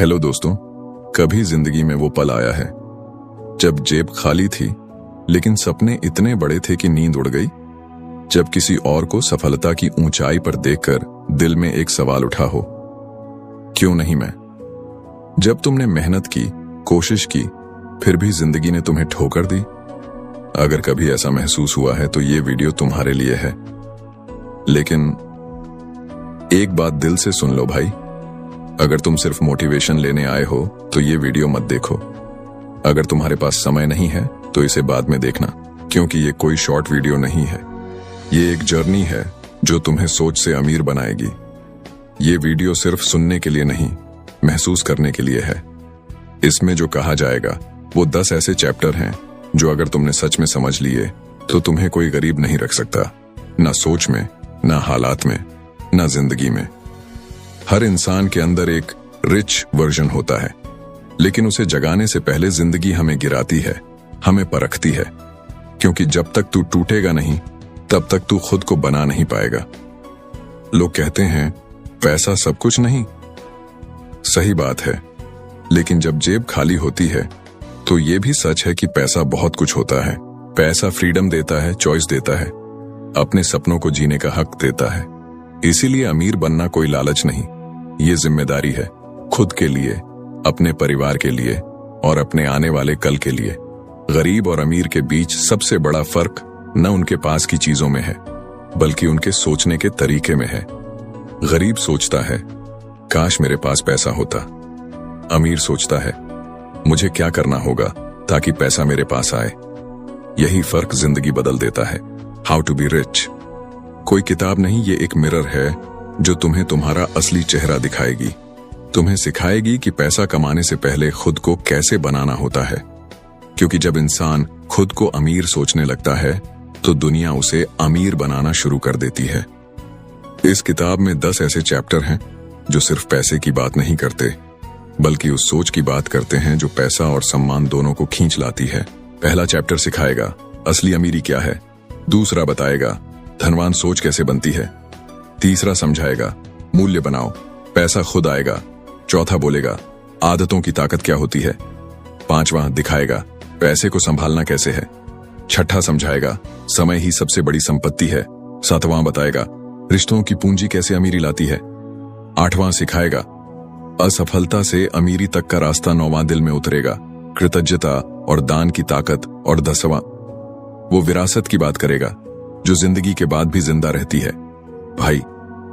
Hello दोस्तों, कभी जिंदगी में वो पल आया है जब जेब खाली थी लेकिन सपने इतने बड़े थे कि नींद उड़ गई। जब किसी और को सफलता की ऊंचाई पर देखकर दिल में एक सवाल उठा हो, क्यों नहीं मैं? जब तुमने मेहनत की, कोशिश की, फिर भी जिंदगी ने तुम्हें ठोकर दी। अगर कभी ऐसा महसूस हुआ है तो ये वीडियो तुम्हारे लिए है। लेकिन एक बात दिल से सुन लो भाई, अगर तुम सिर्फ मोटिवेशन लेने आए हो तो ये वीडियो मत देखो। अगर तुम्हारे पास समय नहीं है तो इसे बाद में देखना, क्योंकि ये कोई शॉर्ट वीडियो नहीं है। ये एक जर्नी है जो तुम्हें सोच से अमीर बनाएगी। ये वीडियो सिर्फ सुनने के लिए नहीं, महसूस करने के लिए है। इसमें जो कहा जाएगा वो 10 ऐसे चैप्टर हैं जो अगर तुमने सच में समझ लिए तो तुम्हें कोई गरीब नहीं रख सकता, ना सोच में, ना हालात में, ना जिंदगी में। हर इंसान के अंदर एक रिच वर्जन होता है, लेकिन उसे जगाने से पहले जिंदगी हमें गिराती है, हमें परखती है, क्योंकि जब तक तू टूटेगा नहीं तब तक तू खुद को बना नहीं पाएगा। लोग कहते हैं पैसा सब कुछ नहीं। सही बात है, लेकिन जब जेब खाली होती है तो ये भी सच है कि पैसा बहुत कुछ होता है। पैसा फ्रीडम देता है, चॉइस देता है, अपने सपनों को जीने का हक देता है। इसीलिए अमीर बनना कोई लालच नहीं, ये जिम्मेदारी है, खुद के लिए, अपने परिवार के लिए और अपने आने वाले कल के लिए। गरीब और अमीर के बीच सबसे बड़ा फर्क न उनके पास की चीजों में है, बल्कि उनके सोचने के तरीके में है। गरीब सोचता है काश मेरे पास पैसा होता। अमीर सोचता है मुझे क्या करना होगा ताकि पैसा मेरे पास आए। यही फर्क जिंदगी बदल देता है। हाउ टू बी रिच कोई किताब नहीं, ये एक मिरर है जो तुम्हें तुम्हारा असली चेहरा दिखाएगी। तुम्हें सिखाएगी कि पैसा कमाने से पहले खुद को कैसे बनाना होता है, क्योंकि जब इंसान खुद को अमीर सोचने लगता है तो दुनिया उसे अमीर बनाना शुरू कर देती है। इस किताब में 10 ऐसे चैप्टर हैं जो सिर्फ पैसे की बात नहीं करते, बल्कि उस सोच की बात करते हैं जो पैसा और सम्मान दोनों को खींच लाती है। पहला चैप्टर सिखाएगा असली अमीरी क्या है। दूसरा बताएगा धनवान सोच कैसे बनती है। तीसरा समझाएगा मूल्य बनाओ, पैसा खुद आएगा। चौथा बोलेगा आदतों की ताकत क्या होती है। पांचवां दिखाएगा पैसे को संभालना कैसे है। छठा समझाएगा समय ही सबसे बड़ी संपत्ति है। सातवां बताएगा रिश्तों की पूंजी कैसे अमीरी लाती है। आठवां सिखाएगा असफलता से अमीरी तक का रास्ता। नौवां दिल में उतरेगा कृतज्ञता और दान की ताकत। और 10वां वो विरासत की बात करेगा जो जिंदगी के बाद भी जिंदा रहती है। भाई,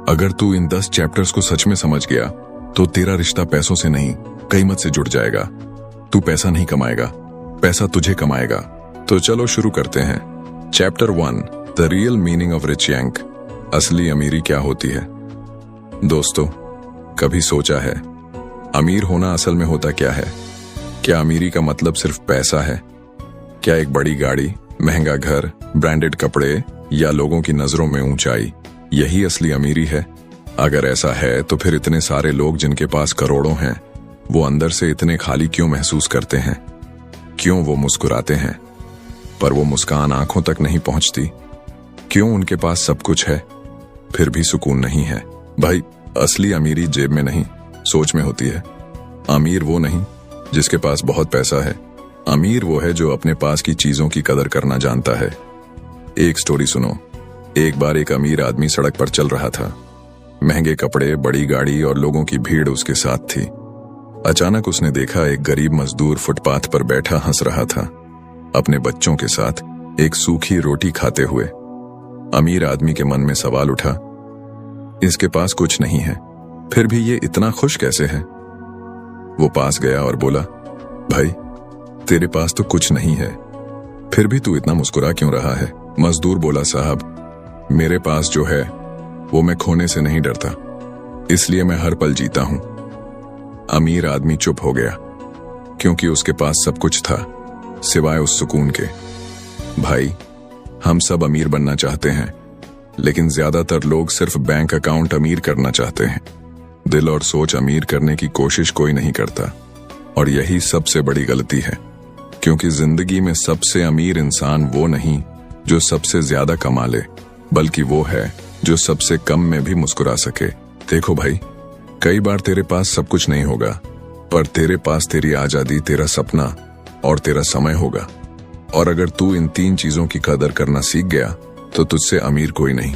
अगर तू इन 10 चैप्टर्स को सच में समझ गया तो तेरा रिश्ता पैसों से नहीं, कीमत से जुड़ जाएगा। तू पैसा नहीं कमाएगा, पैसा तुझे कमाएगा। तो चलो शुरू करते हैं। Chapter 1, the real meaning of rich rank. असली अमीरी क्या होती है? दोस्तों, कभी सोचा है अमीर होना असल में होता क्या है? क्या अमीरी का मतलब सिर्फ पैसा है? क्या एक बड़ी गाड़ी, महंगा घर, ब्रांडेड कपड़े या लोगों की नजरों में ऊंचाई, यही असली अमीरी है? अगर ऐसा है तो फिर इतने सारे लोग जिनके पास करोड़ों हैं, वो अंदर से इतने खाली क्यों महसूस करते हैं? क्यों वो मुस्कुराते हैं पर वो मुस्कान आंखों तक नहीं पहुंचती? क्यों उनके पास सब कुछ है फिर भी सुकून नहीं है? भाई, असली अमीरी जेब में नहीं, सोच में होती है। अमीर वो नहीं जिसके पास बहुत पैसा है, अमीर वो है जो अपने पास की चीजों की कदर करना जानता है। एक स्टोरी सुनो। एक बार एक अमीर आदमी सड़क पर चल रहा था। महंगे कपड़े, बड़ी गाड़ी और लोगों की भीड़ उसके साथ थी। अचानक उसने देखा एक गरीब मजदूर फुटपाथ पर बैठा हंस रहा था, अपने बच्चों के साथ एक सूखी रोटी खाते हुए। अमीर आदमी के मन में सवाल उठा, इसके पास कुछ नहीं है, फिर भी ये इतना खुश कैसे है? वो पास गया और बोला, भाई, तेरे पास तो कुछ नहीं है, फिर भी तू इतना मुस्कुरा क्यों रहा है? मजदूर बोला, साहब, मेरे पास जो है वो मैं खोने से नहीं डरता, इसलिए मैं हर पल जीता हूं। अमीर आदमी चुप हो गया, क्योंकि उसके पास सब कुछ था सिवाय उस सुकून के। भाई, हम सब अमीर बनना चाहते हैं, लेकिन ज्यादातर लोग सिर्फ बैंक अकाउंट अमीर करना चाहते हैं। दिल और सोच अमीर करने की कोशिश कोई नहीं करता, और यही सबसे बड़ी गलती है, क्योंकि जिंदगी में सबसे अमीर इंसान वो नहीं जो सबसे ज्यादा कमा ले, बल्कि वो है जो सबसे कम में भी मुस्कुरा सके। देखो भाई, कई बार तेरे पास सब कुछ नहीं होगा, पर तेरे पास तेरी आजादी, तेरा सपना और तेरा समय होगा। और अगर तू इन 3 चीजों की कदर करना सीख गया तो तुझसे अमीर कोई नहीं।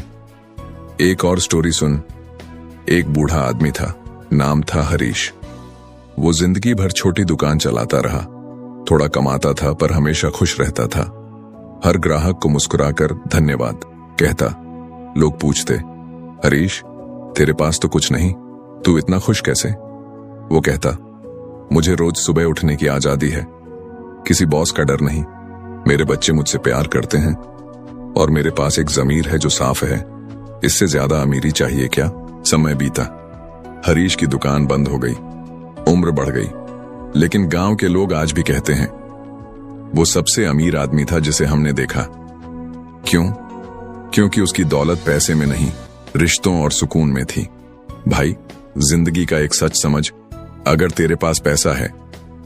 एक और स्टोरी सुन। एक बूढ़ा आदमी था, नाम था हरीश। वो जिंदगी भर छोटी दुकान चलाता रहा। थोड़ा कमाता था पर हमेशा खुश रहता था। हर ग्राहक को मुस्कुराकर धन्यवाद कहता। लोग पूछते, हरीश तेरे पास तो कुछ नहीं, तू इतना खुश कैसे? वो कहता, मुझे रोज सुबह उठने की आजादी है, किसी बॉस का डर नहीं, मेरे बच्चे मुझसे प्यार करते हैं और मेरे पास एक ज़मीर है जो साफ है। इससे ज्यादा अमीरी चाहिए क्या? समय बीता, हरीश की दुकान बंद हो गई, उम्र बढ़ गई, लेकिन गांव के लोग आज भी कहते हैं वो सबसे अमीर आदमी था जिसे हमने देखा। क्यों? क्योंकि उसकी दौलत पैसे में नहीं, रिश्तों और सुकून में थी। भाई, जिंदगी का एक सच समझ, अगर तेरे पास पैसा है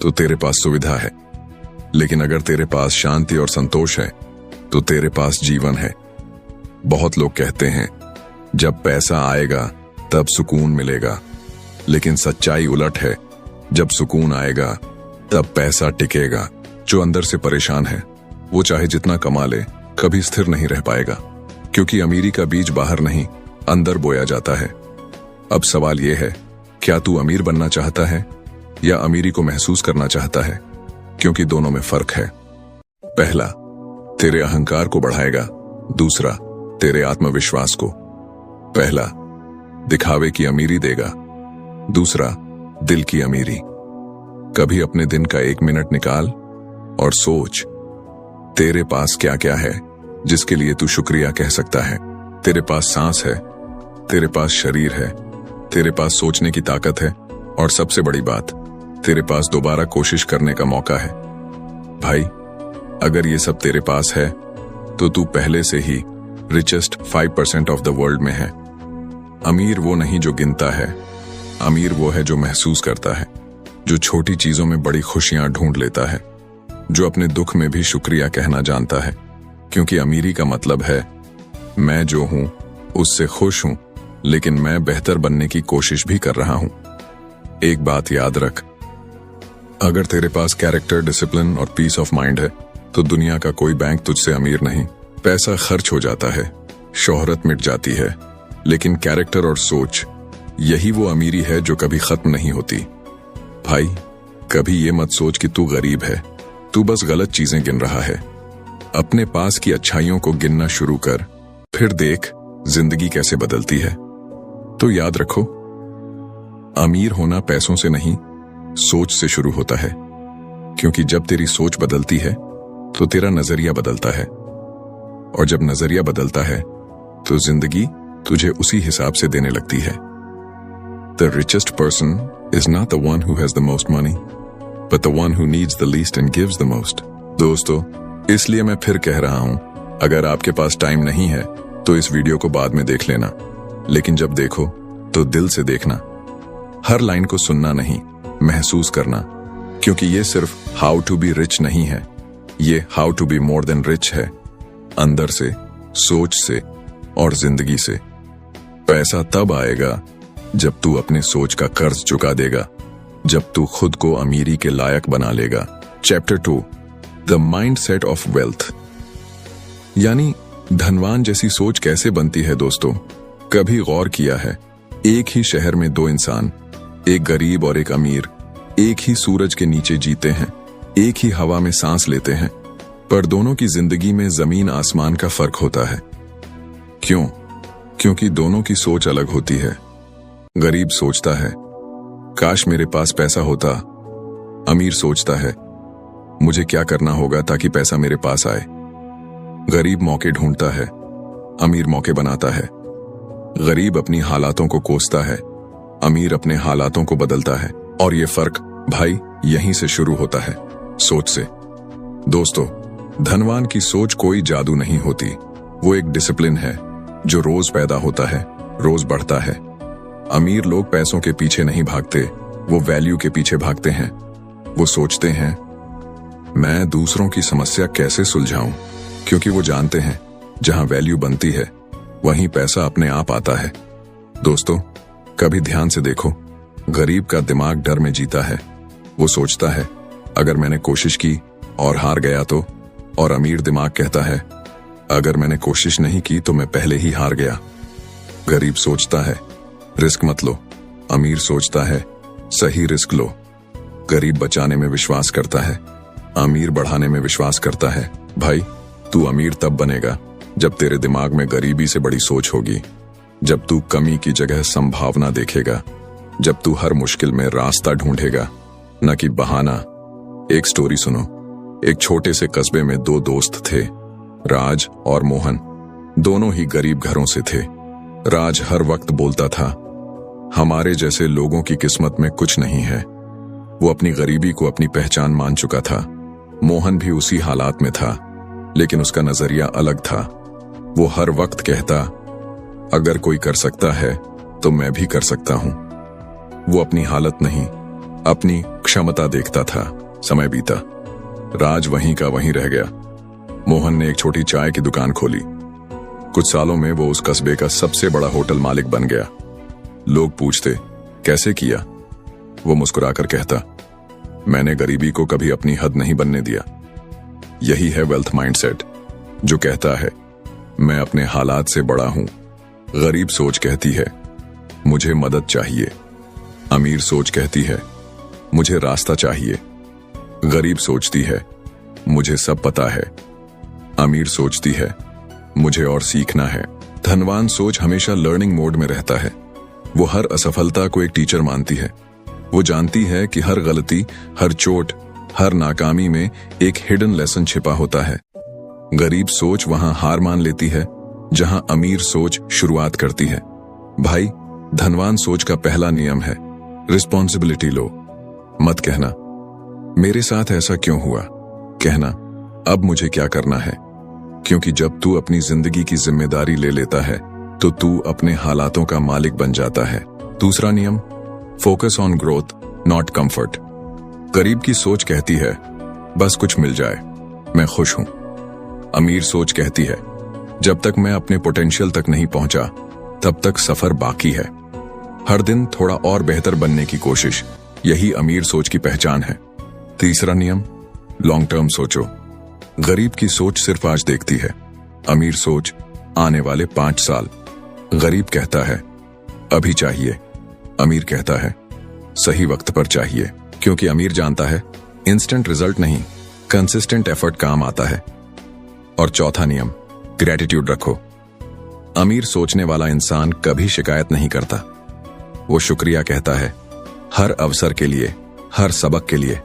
तो तेरे पास सुविधा है, लेकिन अगर तेरे पास शांति और संतोष है तो तेरे पास जीवन है। बहुत लोग कहते हैं जब पैसा आएगा तब सुकून मिलेगा, लेकिन सच्चाई उलट है, जब सुकून आएगा तब पैसा टिकेगा। जो अंदर से परेशान है वो चाहे जितना कमा ले कभी स्थिर नहीं रह पाएगा, क्योंकि अमीरी का बीज बाहर नहीं अंदर बोया जाता है। अब सवाल यह है, क्या तू अमीर बनना चाहता है या अमीरी को महसूस करना चाहता है? क्योंकि दोनों में फर्क है। पहला, तेरे अहंकार को बढ़ाएगा, दूसरा तेरे आत्मविश्वास को। पहला दिखावे की अमीरी देगा, दूसरा दिल की अमीरी। कभी अपने दिन का 1 मिनट निकाल और सोच, तेरे पास क्या क्या है जिसके लिए तू शुक्रिया कह सकता है। तेरे पास सांस है, तेरे पास शरीर है, तेरे पास सोचने की ताकत है, और सबसे बड़ी बात, तेरे पास दोबारा कोशिश करने का मौका है। भाई, अगर ये सब तेरे पास है तो तू पहले से ही रिचेस्ट 5% ऑफ द वर्ल्ड में है। अमीर वो नहीं जो गिनता है, अमीर वो है जो महसूस करता है, जो छोटी चीजों में बड़ी खुशियां ढूंढ लेता है, जो अपने दुख में भी शुक्रिया कहना जानता है। क्योंकि अमीरी का मतलब है मैं जो हूं उससे खुश हूं, लेकिन मैं बेहतर बनने की कोशिश भी कर रहा हूं। एक बात याद रख, अगर तेरे पास कैरेक्टर, डिसिप्लिन और पीस ऑफ माइंड है तो दुनिया का कोई बैंक तुझसे अमीर नहीं। पैसा खर्च हो जाता है, शोहरत मिट जाती है, लेकिन कैरेक्टर और सोच, यही वो अमीरी है जो कभी खत्म नहीं होती। भाई, कभी ये मत सोच कि तू गरीब है, तू बस गलत चीजें गिन रहा है। अपने पास की अच्छाइयों को गिनना शुरू कर, फिर देख जिंदगी कैसे बदलती है। तो याद रखो, अमीर होना पैसों से नहीं, सोच से शुरू होता है। क्योंकि जब तेरी सोच बदलती है तो तेरा नजरिया बदलता है, और जब नजरिया बदलता है तो जिंदगी तुझे उसी हिसाब से देने लगती है। The richest person is not the one who has the most money, but the one who needs the least and gives the most. दोस्तों, इसलिए मैं फिर कह रहा हूं, अगर आपके पास टाइम नहीं है तो इस वीडियो को बाद में देख लेना, लेकिन जब देखो तो दिल से देखना। हर लाइन को सुनना नहीं, महसूस करना, क्योंकि ये सिर्फ हाउ टू बी रिच नहीं है, ये how to be more than rich है। अंदर से, सोच से और जिंदगी से। पैसा तब आएगा जब तू अपने सोच का कर्ज चुका देगा, जब तू खुद को अमीरी के लायक बना लेगा। Chapter 2, the mindset of wealth, यानी धनवान जैसी सोच कैसे बनती है। दोस्तों, कभी गौर किया है, एक ही शहर में 2 इंसान, एक गरीब और एक अमीर, एक ही सूरज के नीचे जीते हैं, एक ही हवा में सांस लेते हैं, पर दोनों की जिंदगी में जमीन आसमान का फर्क होता है। क्यों? क्योंकि दोनों की सोच अलग होती है। गरीब सोचता है, काश मेरे पास पैसा होता। अमीर सोचता है, मुझे क्या करना होगा ताकि पैसा मेरे पास आए। गरीब मौके ढूंढता है, अमीर मौके बनाता है। गरीब अपनी हालातों को कोसता है, अमीर अपने हालातों को बदलता है। और ये फर्क भाई यहीं से शुरू होता है, सोच से। दोस्तों, धनवान की सोच कोई जादू नहीं होती, वो एक डिसिप्लिन है जो रोज पैदा होता है, रोज बढ़ता है। अमीर लोग पैसों के पीछे नहीं भागते, वो वैल्यू के पीछे भागते हैं। वो सोचते हैं, मैं दूसरों की समस्या कैसे सुलझाऊं, क्योंकि वो जानते हैं जहां वैल्यू बनती है वहीं पैसा अपने आप आता है। दोस्तों, कभी ध्यान से देखो, गरीब का दिमाग डर में जीता है, वो सोचता है अगर मैंने कोशिश की और हार गया तो, और अमीर दिमाग कहता है अगर मैंने कोशिश नहीं की तो मैं पहले ही हार गया। गरीब सोचता है रिस्क मत लो, अमीर सोचता है सही रिस्क लो। गरीब बचाने में विश्वास करता है, अमीर बढ़ाने में विश्वास करता है। भाई, तू अमीर तब बनेगा जब तेरे दिमाग में गरीबी से बड़ी सोच होगी, जब तू कमी की जगह संभावना देखेगा, जब तू हर मुश्किल में रास्ता ढूंढेगा, न कि बहाना। एक स्टोरी सुनो। एक छोटे से कस्बे में दो दोस्त थे, राज और मोहन। दोनों ही गरीब घरों से थे। राज हर वक्त बोलता था हमारे जैसे लोगों की किस्मत में कुछ नहीं है। वो अपनी गरीबी को अपनी पहचान मान चुका था। मोहन भी उसी हालात में था, लेकिन उसका नजरिया अलग था। वो हर वक्त कहता अगर कोई कर सकता है तो मैं भी कर सकता हूं। वो अपनी हालत नहीं, अपनी क्षमता देखता था। समय बीता, राज वहीं का वहीं रह गया। मोहन ने एक छोटी चाय की दुकान खोली। कुछ सालों में वो उस कस्बे का सबसे बड़ा होटल मालिक बन गया। लोग पूछते कैसे किया? वो मुस्कुराकर कहता मैंने गरीबी को कभी अपनी हद नहीं बनने दिया। यही है वेल्थ माइंडसेट, जो कहता है मैं अपने हालात से बड़ा हूं। गरीब सोच कहती है मुझे मदद चाहिए। अमीर सोच कहती है मुझे रास्ता चाहिए। गरीब सोचती है मुझे सब पता है। अमीर सोचती है मुझे और सीखना है। धनवान सोच हमेशा लर्निंग मोड में रहता है। वो हर असफलता को एक टीचर मानती है। वो जानती है कि हर गलती, हर चोट, हर नाकामी में एक हिडन लेसन छिपा होता है। गरीब सोच वहां हार मान लेती है जहां अमीर सोच शुरुआत करती है। भाई, धनवान सोच का पहला नियम है रिस्पॉन्सिबिलिटी लो। मत कहना मेरे साथ ऐसा क्यों हुआ, कहना अब मुझे क्या करना है। क्योंकि जब तू अपनी जिंदगी की जिम्मेदारी ले लेता है तो तू अपने हालातों का मालिक बन जाता है। दूसरा नियम, focus on growth not comfort. गरीब की सोच कहती है बस कुछ मिल जाए, मैं खुश हूं। अमीर सोच कहती है जब तक मैं अपने पोटेंशियल तक नहीं पहुंचा तब तक सफर बाकी है। हर दिन थोड़ा और बेहतर बनने की कोशिश, यही अमीर सोच की पहचान है। तीसरा नियम, लॉन्ग टर्म सोचो। गरीब की सोच सिर्फ आज देखती है, अमीर सोच आने वाले 5 साल। गरीब कहता है अभी चाहिए, अमीर कहता है सही वक्त पर चाहिए। क्योंकि अमीर जानता है इंस्टेंट रिजल्ट नहीं, कंसिस्टेंट एफर्ट काम आता है। और चौथा नियम, ग्रेटिट्यूड रखो। अमीर सोचने वाला इंसान कभी शिकायत नहीं करता। वो शुक्रिया कहता है हर अवसर के लिए, हर सबक के लिए।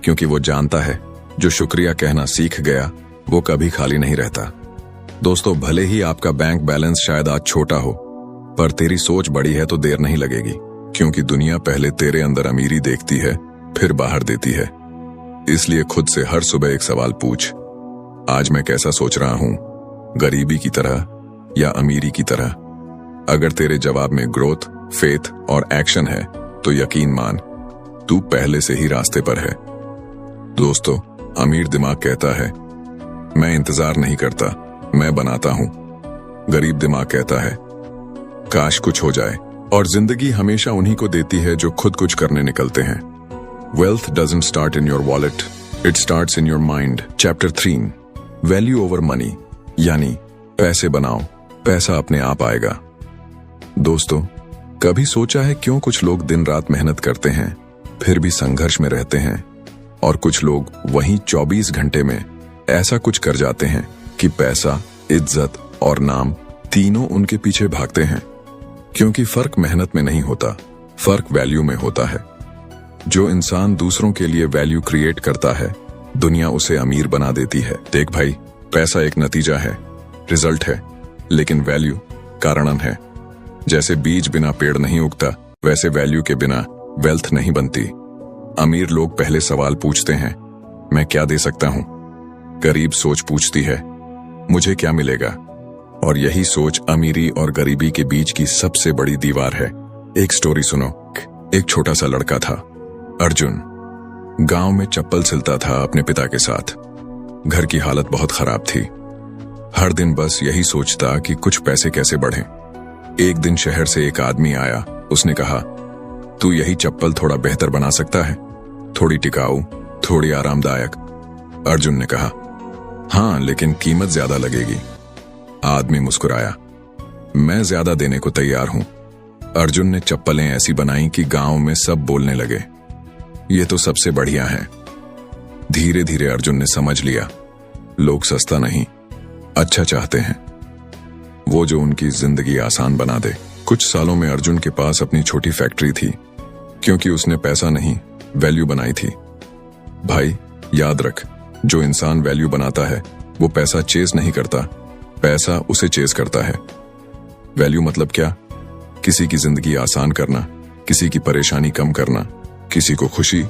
क्योंकि वो जानता है जो शुक्रिया कहना सीख गया वो कभी खाली नहीं रहता। दोस्तों, भले ही आपका बैंक बैलेंस शायद आज छोटा हो, पर तेरी सोच बड़ी है तो देर नहीं लगेगी। क्योंकि दुनिया पहले तेरे अंदर अमीरी देखती है, फिर बाहर देती है। इसलिए खुद से हर सुबह एक सवाल पूछ, आज मैं कैसा सोच रहा हूं, गरीबी की तरह या अमीरी की तरह? अगर तेरे जवाब में ग्रोथ, फेथ और एक्शन है तो यकीन मान तू पहले से ही रास्ते पर है। दोस्तों, अमीर दिमाग कहता है मैं इंतजार नहीं करता, मैं बनाता हूं। गरीब दिमाग कहता है काश कुछ हो जाए। और जिंदगी हमेशा उन्हीं को देती है जो खुद कुछ करने निकलते हैं। Wealth doesn't start in your wallet, it starts in your mind. Chapter 3, value over money, यानी पैसे बनाओ, पैसा अपने आप आएगा। दोस्तों, कभी सोचा है क्यों कुछ लोग दिन रात मेहनत करते हैं फिर भी संघर्ष में रहते हैं, और कुछ लोग वहीं 24 घंटे में ऐसा कुछ कर जाते हैं कि पैसा, इज्जत और नाम तीनों उनके पीछे भागते हैं? क्योंकि फर्क मेहनत में नहीं होता, फर्क वैल्यू में होता है। जो इंसान दूसरों के लिए वैल्यू क्रिएट करता है, दुनिया उसे अमीर बना देती है। देख भाई, पैसा एक नतीजा है, रिजल्ट है, लेकिन वैल्यू कारणन है। जैसे बीज बिना पेड़ नहीं उगता, वैसे वैल्यू के बिना वेल्थ नहीं बनती। अमीर लोग पहले सवाल पूछते हैं मैं क्या दे सकता हूं? गरीब सोच पूछती है मुझे क्या मिलेगा? और यही सोच अमीरी और गरीबी के बीच की सबसे बड़ी दीवार है। एक स्टोरी सुनो। एक छोटा सा लड़का था, अर्जुन। गांव में चप्पल सिलता था अपने पिता के साथ। घर की हालत बहुत खराब थी। हर दिन बस यही सोचता कि कुछ पैसे कैसे बढ़ें। एक दिन शहर से एक आदमी आया। उसने कहा तू यही चप्पल थोड़ा बेहतर बना सकता है? थोड़ी टिकाऊ, थोड़ी आरामदायक। अर्जुन ने कहा, हाँ लेकिन कीमत ज्यादा लगेगी। आदमी मुस्कुराया, मैं ज्यादा देने को तैयार हूं। अर्जुन ने चप्पलें ऐसी बनाई कि गांव में सब बोलने लगे, ये तो सबसे बढ़िया है। धीरे धीरे अर्जुन ने समझ लिया, लोग सस्ता नहीं, अच्छा चाहते हैं, वो जो उनकी जिंदगी आसान बना दे। कुछ सालों में अर्जुन के पास अपनी छोटी फैक्ट्री थी, क्योंकि उसने पैसा नहीं, वैल्यू बनाई थी। भाई याद रख, जो इंसान वैल्यू बनाता है वो पैसा चेस नहीं करता, पैसा उसे चेस करता है। वैल्यू मतलब क्या? किसी की जिंदगी आसान करना, किसी की परेशानी कम करना, किसी को खुशी,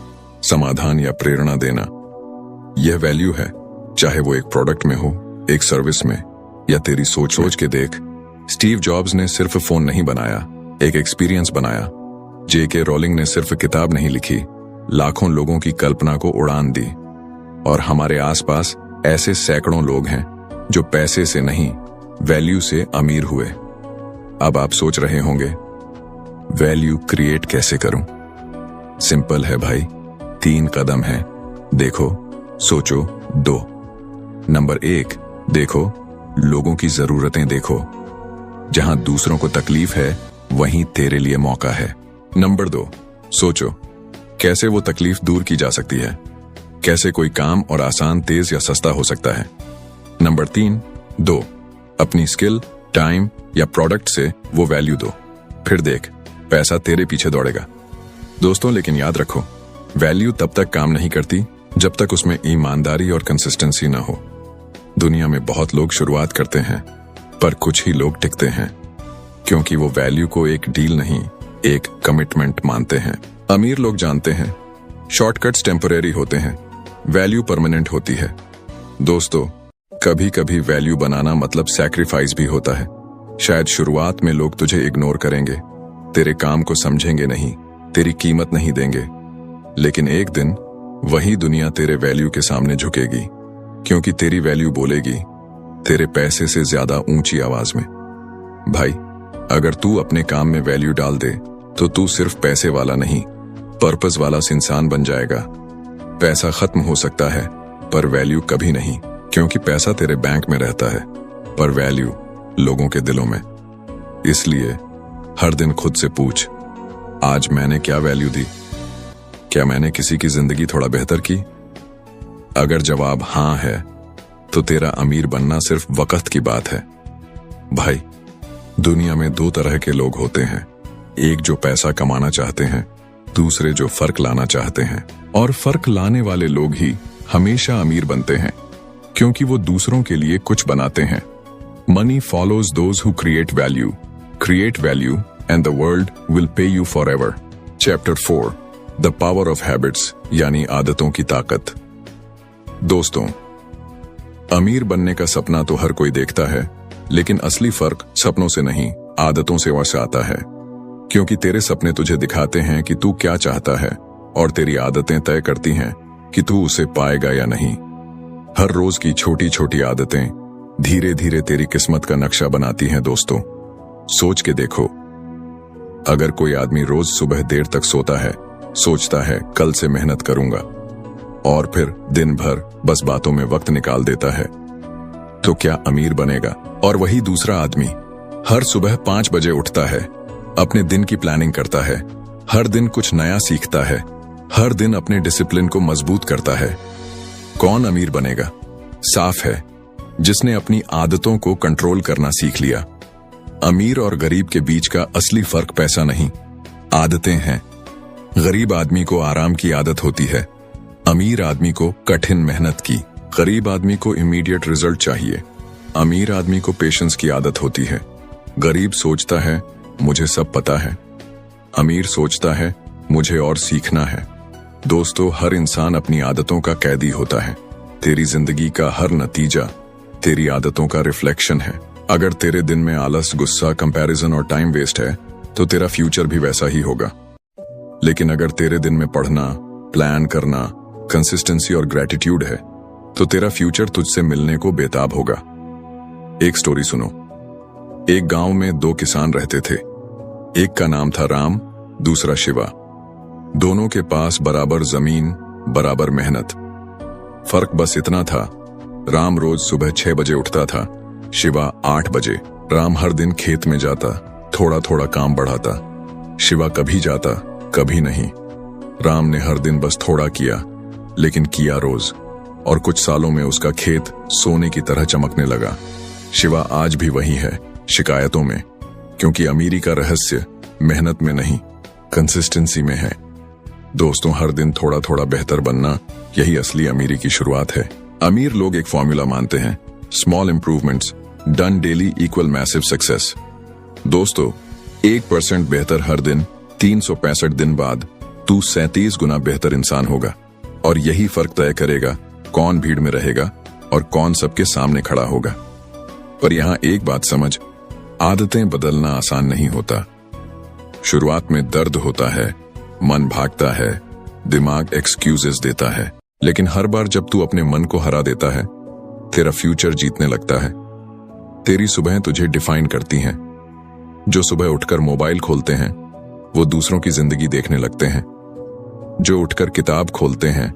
समाधान या प्रेरणा देना, यह वैल्यू है। चाहे वो एक प्रोडक्ट में हो, एक सर्विस में, या तेरी सोच। सोच के देख, स्टीव जॉब्स ने सिर्फ फोन नहीं बनाया, एक एक्सपीरियंस बनाया। जेके रोलिंग ने सिर्फ किताब नहीं लिखी, लाखों लोगों की कल्पना को उड़ान दी। और हमारे आसपास ऐसे सैकड़ों लोग हैं जो पैसे से नहीं, वैल्यू से अमीर हुए। अब आप सोच रहे होंगे, वैल्यू क्रिएट कैसे करूं? सिंपल है भाई, 3 कदम है। देखो, सोचो। 2, नंबर 1, देखो, लोगों की जरूरतें देखो। जहां दूसरों को तकलीफ है, वहीं तेरे लिए मौका है। नंबर 2, सोचो, कैसे वो तकलीफ दूर की जा सकती है, कैसे कोई काम और आसान, तेज या सस्ता हो सकता है। नंबर 3, 2, अपनी स्किल, टाइम या प्रोडक्ट से वो वैल्यू दो। फिर देख, पैसा तेरे पीछे दौड़ेगा। दोस्तों, लेकिन याद रखो, वैल्यू तब तक काम नहीं करती जब तक उसमें ईमानदारी और कंसिस्टेंसी ना हो। दुनिया में बहुत लोग शुरुआत करते हैं, पर कुछ ही लोग टिकते हैं, क्योंकि वो वैल्यू को एक डील नहीं, एक कमिटमेंट मानते हैं। अमीर लोग जानते हैं, शॉर्टकट्स टेम्परेरी होते हैं, वैल्यू परमानेंट होती है। दोस्तों, कभी कभी वैल्यू बनाना मतलब सैक्रिफाइस भी होता है। शायद शुरुआत में लोग तुझे इग्नोर करेंगे, तेरे काम को समझेंगे नहीं, तेरी कीमत नहीं देंगे, लेकिन एक दिन वही दुनिया तेरे वैल्यू के सामने झुकेगी, क्योंकि तेरी वैल्यू बोलेगी तेरे पैसे से ज्यादा ऊंची आवाज में। भाई, अगर तू अपने काम में वैल्यू डाल दे तो तू सिर्फ पैसे वाला नहीं, पर्पस वाला इंसान बन जाएगा। पैसा खत्म हो सकता है, पर वैल्यू कभी नहीं, क्योंकि पैसा तेरे बैंक में रहता है, पर वैल्यू लोगों के दिलों में। इसलिए हर दिन खुद से पूछ, आज मैंने क्या वैल्यू दी? क्या मैंने किसी की जिंदगी थोड़ा बेहतर की? अगर जवाब हां है, तो तेरा अमीर बनना सिर्फ वक्त की बात है। भाई, दुनिया में 2 तरह के लोग होते हैं, एक जो पैसा कमाना चाहते हैं, दूसरे जो फर्क लाना चाहते हैं। और फर्क लाने वाले लोग ही हमेशा अमीर बनते हैं, क्योंकि वो दूसरों के लिए कुछ बनाते हैं। Money follows those who create value and the world will pay you forever. Chapter 4, the power of habits, यानी आदतों की ताकत। दोस्तों, अमीर बनने का सपना तो हर कोई देखता है, लेकिन असली फर्क सपनों से नहीं, आदतों से वश आता है। क्योंकि तेरे सपने तुझे दिखाते हैं कि तू क्या चाहता है, और तेरी आदतें तय करती हैं कि तू उसे पाएगा या नहीं। हर रोज की छोटी छोटी आदतें धीरे धीरे तेरी किस्मत का नक्शा बनाती हैं। दोस्तों, सोच के देखो, अगर कोई आदमी रोज सुबह देर तक सोता है, सोचता है कल से मेहनत करूंगा, और फिर दिन भर बस बातों में वक्त निकाल देता है, तो क्या अमीर बनेगा? और वही दूसरा आदमी हर सुबह 5 बजे उठता है, अपने दिन की प्लानिंग करता है, हर दिन कुछ नया सीखता है, हर दिन अपने डिसिप्लिन को मजबूत करता है, कौन अमीर बनेगा? साफ है, जिसने अपनी आदतों को कंट्रोल करना सीख लिया। अमीर और गरीब के बीच का असली फर्क पैसा नहीं, आदतें हैं। गरीब आदमी को आराम की आदत होती है, अमीर आदमी को कठिन मेहनत की। गरीब आदमी को इमीडिएट रिजल्ट चाहिए, अमीर आदमी को पेशेंस की आदत होती है। गरीब सोचता है मुझे सब पता है, अमीर सोचता है मुझे और सीखना है। दोस्तों, हर इंसान अपनी आदतों का कैदी होता है। तेरी जिंदगी का हर नतीजा तेरी आदतों का रिफ्लेक्शन है। अगर तेरे दिन में आलस, गुस्सा, कंपैरिजन और टाइम वेस्ट है, तो तेरा फ्यूचर भी वैसा ही होगा। लेकिन अगर तेरे दिन में पढ़ना, प्लान करना, कंसिस्टेंसी और ग्रेटिट्यूड है, तो तेरा फ्यूचर तुझसे मिलने को बेताब होगा। एक स्टोरी सुनो। एक गांव में 2 किसान रहते थे। एक का नाम था राम, दूसरा शिवा। दोनों के पास बराबर जमीन, बराबर मेहनत। फर्क बस इतना था, राम रोज सुबह 6 बजे उठता था, शिवा 8 बजे। राम हर दिन खेत में जाता, थोड़ा थोड़ा काम बढ़ाता। शिवा कभी जाता, कभी नहीं। राम ने हर दिन बस थोड़ा किया, लेकिन किया रोज, और कुछ सालों में उसका खेत सोने की तरह चमकने लगा। शिवा आज भी वही है, शिकायतों में, क्योंकि अमीरी का रहस्य मेहनत में नहीं, कंसिस्टेंसी में है। दोस्तों, हर दिन थोड़ा थोड़ा बेहतर बनना, यही असली अमीरी की शुरुआत है। अमीर लोग एक फॉर्मूला मानते हैं, small improvements done daily equal massive success. दोस्तों, 1% बेहतर हर दिन, 365 दिन बाद तू 37 गुना बेहतर इंसान होगा। और यही फर्क तय करेगा कौन भीड़ में रहेगा और कौन सबके सामने खड़ा होगा। पर यहां एक बात समझ, आदतें बदलना आसान नहीं होता। शुरुआत में दर्द होता है, मन भागता है, दिमाग एक्सक्यूजेस देता है, लेकिन हर बार जब तू अपने मन को हरा देता है, तेरा फ्यूचर जीतने लगता है। तेरी सुबह तुझे डिफाइन करती हैं। जो सुबह उठकर मोबाइल खोलते हैं, वो दूसरों की जिंदगी देखने लगते हैं। जो उठकर किताब खोलते हैं,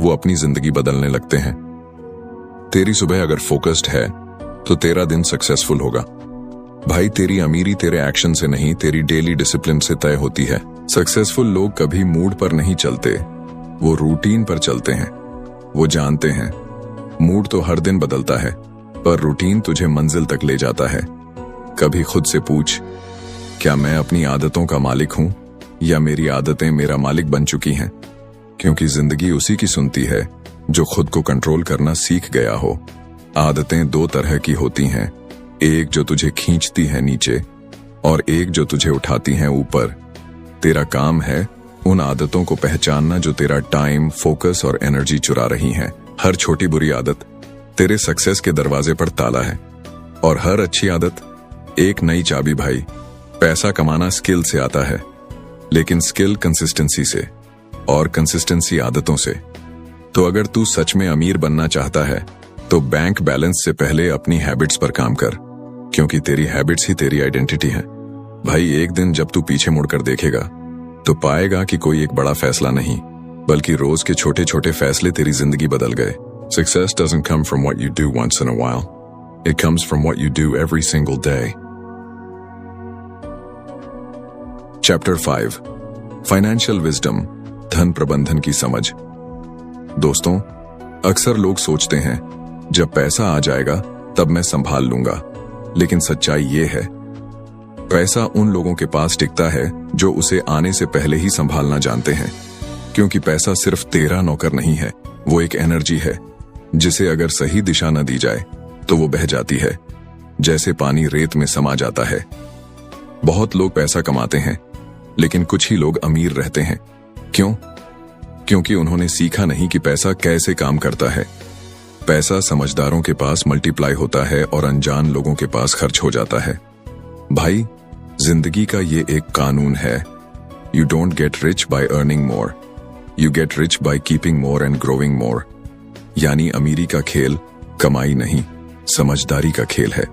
वो अपनी जिंदगी बदलने लगते हैं। तेरी सुबह अगर फोकस्ड है, तो तेरा दिन सक्सेसफुल होगा। भाई, तेरी अमीरी तेरे एक्शन से नहीं, तेरी डेली डिसिप्लिन से तय होती है। सक्सेसफुल लोग कभी मूड पर नहीं चलते, वो रूटीन पर चलते हैं। वो जानते हैं मूड तो हर दिन बदलता है, पर रूटीन तुझे मंजिल तक ले जाता है। कभी खुद से पूछ, क्या मैं अपनी आदतों का मालिक हूं, या मेरी आदतें मेरा मालिक बन चुकी हैं? क्योंकि जिंदगी उसी की सुनती है जो खुद को कंट्रोल करना सीख गया हो। आदतें 2 तरह की होती हैं, एक जो तुझे खींचती है नीचे, और एक जो तुझे उठाती है ऊपर। तेरा काम है उन आदतों को पहचानना जो तेरा टाइम, फोकस और एनर्जी चुरा रही हैं। हर छोटी बुरी आदत तेरे सक्सेस के दरवाजे पर ताला है, और हर अच्छी आदत एक नई चाबी। भाई, पैसा कमाना स्किल से आता है, लेकिन स्किल कंसिस्टेंसी से, और कंसिस्टेंसी आदतों से। तो अगर तू सच में अमीर बनना चाहता है, तो बैंक बैलेंस से पहले अपनी हैबिट्स पर काम कर, क्योंकि तेरी हैबिट्स ही तेरी आइडेंटिटी है। भाई, एक दिन जब तू पीछे मुड़कर देखेगा, तो पाएगा कि कोई एक बड़ा फैसला नहीं, बल्कि रोज के छोटे छोटे फैसले तेरी जिंदगी बदल गए। Success doesn't come from what you do once in a while. It comes from what you do every single day. Chapter 5. Financial Wisdom, धन प्रबंधन की समझ। दोस्तों, अक्सर लोग सोचते हैं जब पैसा आ जाएगा तब मैं संभाल लूंगा, लेकिन सच्चाई ये है, पैसा उन लोगों के पास टिकता है जो उसे आने से पहले ही संभालना जानते हैं। क्योंकि पैसा सिर्फ तेरा नौकर नहीं है, वो एक एनर्जी है जिसे अगर सही दिशा न दी जाए तो वो बह जाती है, जैसे पानी रेत में समा जाता है। बहुत लोग पैसा कमाते हैं, लेकिन कुछ ही लोग अमीर रहते हैं। क्यों? क्योंकि उन्होंने सीखा नहीं कि पैसा कैसे काम करता है। पैसा समझदारों के पास मल्टीप्लाई होता है और अनजान लोगों के पास खर्च हो जाता है। भाई, जिंदगी का ये एक कानून है, you don't get rich by earning more, you get rich by keeping more and growing more. यानी अमीरी का खेल कमाई नहीं, समझदारी का खेल है।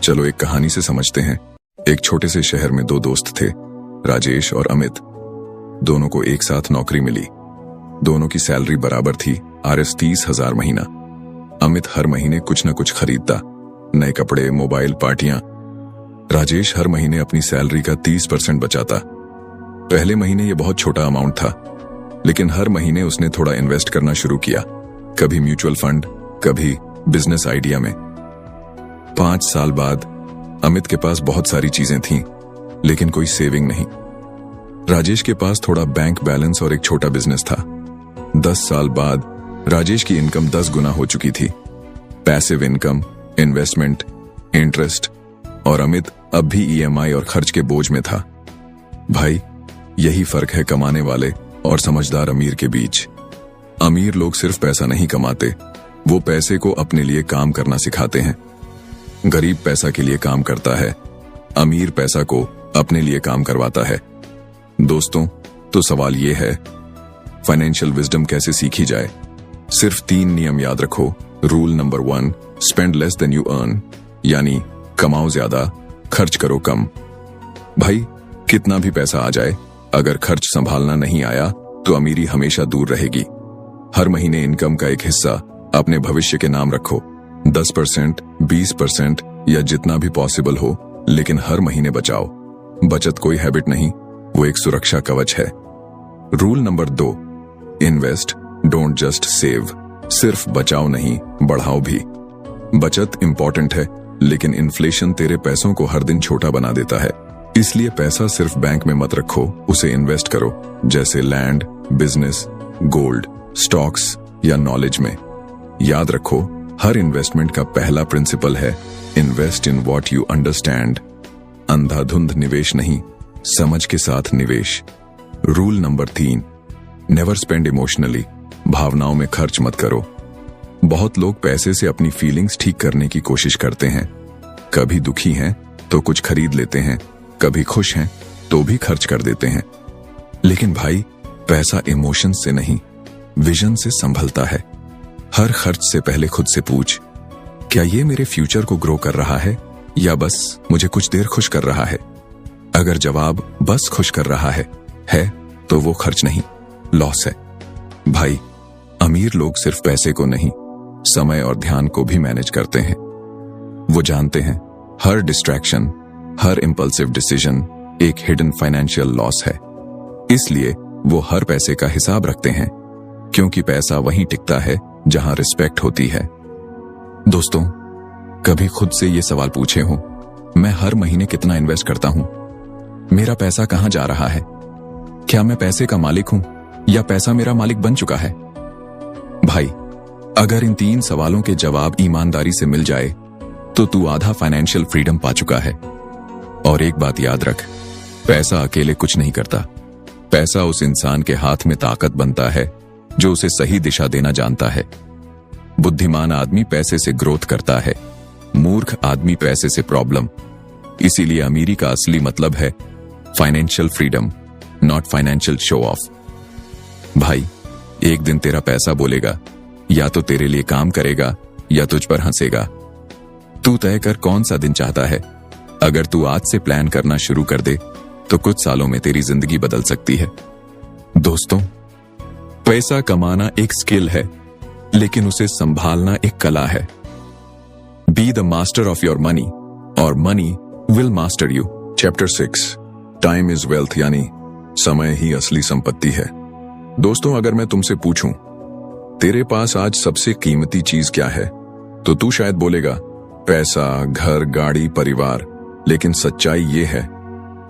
चलो एक कहानी से समझते हैं। एक छोटे से शहर में 2 दोस्त थे, राजेश और अमित। दोनों को एक साथ नौकरी मिली। दोनों की सैलरी बराबर थी, Rs 30,000 महीना। अमित हर महीने कुछ न कुछ खरीदता, नए कपड़े, मोबाइल, पार्टियां। राजेश हर महीने अपनी सैलरी का 30% बचाता। पहले महीने ये बहुत छोटा अमाउंट था, लेकिन हर महीने उसने थोड़ा इन्वेस्ट करना शुरू किया, कभी म्यूचुअल फंड, कभी बिजनेस आइडिया में। 5 साल बाद अमित के पास बहुत सारी चीजें थीं, लेकिन कोई सेविंग नहीं। राजेश के पास थोड़ा बैंक बैलेंस और एक छोटा बिजनेस था। 10 साल बाद राजेश की इनकम 10 गुना हो चुकी थी। पैसिव इनकम, इन्वेस्टमेंट, इंटरेस्ट, और अमित अब भी EMI और खर्च के बोझ में था। भाई, यही फर्क है कमाने वाले और समझदार अमीर के बीच। अमीर लोग सिर्फ पैसा नहीं कमाते, वो पैसे को अपने लिए काम करना सिखाते हैं। गरीब पैसा के लिए काम करता है, अमीर पैसा को अपने लिए काम करवाता है। दोस्तों, तो सवाल ये है, फाइनेंशियल विजडम कैसे सीखी जाए? सिर्फ 3 नियम याद रखो। Rule number 1, spend less than you earn, यानी कमाओ ज्यादा, खर्च करो कम। भाई, कितना भी पैसा आ जाए, अगर खर्च संभालना नहीं आया तो अमीरी हमेशा दूर रहेगी। हर महीने इनकम का एक हिस्सा अपने भविष्य के नाम रखो, 10%, 20% या जितना भी पॉसिबल हो, लेकिन हर महीने बचाओ। बचत कोई हैबिट नहीं, वो एक सुरक्षा कवच है। Rule number 2, invest, don't just save. सिर्फ बचाओ नहीं, बढ़ाओ भी। बचत इंपॉर्टेंट है, लेकिन इन्फ्लेशन तेरे पैसों को हर दिन छोटा बना देता है। इसलिए पैसा सिर्फ बैंक में मत रखो, उसे इन्वेस्ट करो, जैसे लैंड, बिजनेस, गोल्ड, स्टॉक्स या नॉलेज में। याद रखो, हर इन्वेस्टमेंट का पहला प्रिंसिपल है invest in what you understand. अंधाधुंध निवेश नहीं, समझ के साथ निवेश। Rule number 3, never spend emotionally. भावनाओं में खर्च मत करो। बहुत लोग पैसे से अपनी फीलिंग्स ठीक करने की कोशिश करते हैं। कभी दुखी हैं तो कुछ खरीद लेते हैं, कभी खुश हैं तो भी खर्च कर देते हैं। लेकिन भाई, पैसा इमोशंस से नहीं, विजन से संभलता है। हर खर्च से पहले खुद से पूछ, क्या ये मेरे फ्यूचर को ग्रो कर रहा है या बस मुझे कुछ देर खुश कर रहा है? अगर जवाब बस खुश कर रहा है तो वो खर्च नहीं, लॉस है। भाई, अमीर लोग सिर्फ पैसे को नहीं, समय और ध्यान को भी मैनेज करते हैं। वो जानते हैं हर डिस्ट्रैक्शन, हर इंपल्सिव डिसीजन एक हिडन फाइनेंशियल लॉस है। इसलिए वो हर पैसे का हिसाब रखते हैं, क्योंकि पैसा वहीं टिकता है जहां रिस्पेक्ट होती है। दोस्तों, कभी खुद से ये सवाल पूछे हो, मैं हर महीने कितना इन्वेस्ट करता हूं? मेरा पैसा कहां जा रहा है? क्या मैं पैसे का मालिक हूं या पैसा मेरा मालिक बन चुका है? भाई, अगर इन 3 सवालों के जवाब ईमानदारी से मिल जाए तो तू आधा फाइनेंशियल फ्रीडम पा चुका है। और एक बात याद रख, पैसा अकेले कुछ नहीं करता। पैसा उस इंसान के हाथ में ताकत बनता है जो उसे सही दिशा देना जानता है। बुद्धिमान आदमी पैसे से ग्रोथ करता है, मूर्ख आदमी पैसे से प्रॉब्लम। इसीलिए अमीरी का असली मतलब है financial freedom, not financial show off. भाई, एक दिन तेरा पैसा बोलेगा, या तो तेरे लिए काम करेगा या तुझ पर हंसेगा। तू तय कर कौन सा दिन चाहता है। अगर तू आज से प्लान करना शुरू कर दे तो कुछ सालों में तेरी जिंदगी बदल सकती है। दोस्तों, पैसा कमाना एक स्किल है, लेकिन उसे संभालना एक कला है। Be the master of your money और money will master you. Chapter 6, time is wealth, यानी समय ही असली संपत्ति है। दोस्तों, अगर मैं तुमसे पूछूं तेरे पास आज सबसे कीमती चीज क्या है, तो तू शायद बोलेगा पैसा, घर, गाड़ी, परिवार। लेकिन सच्चाई ये है,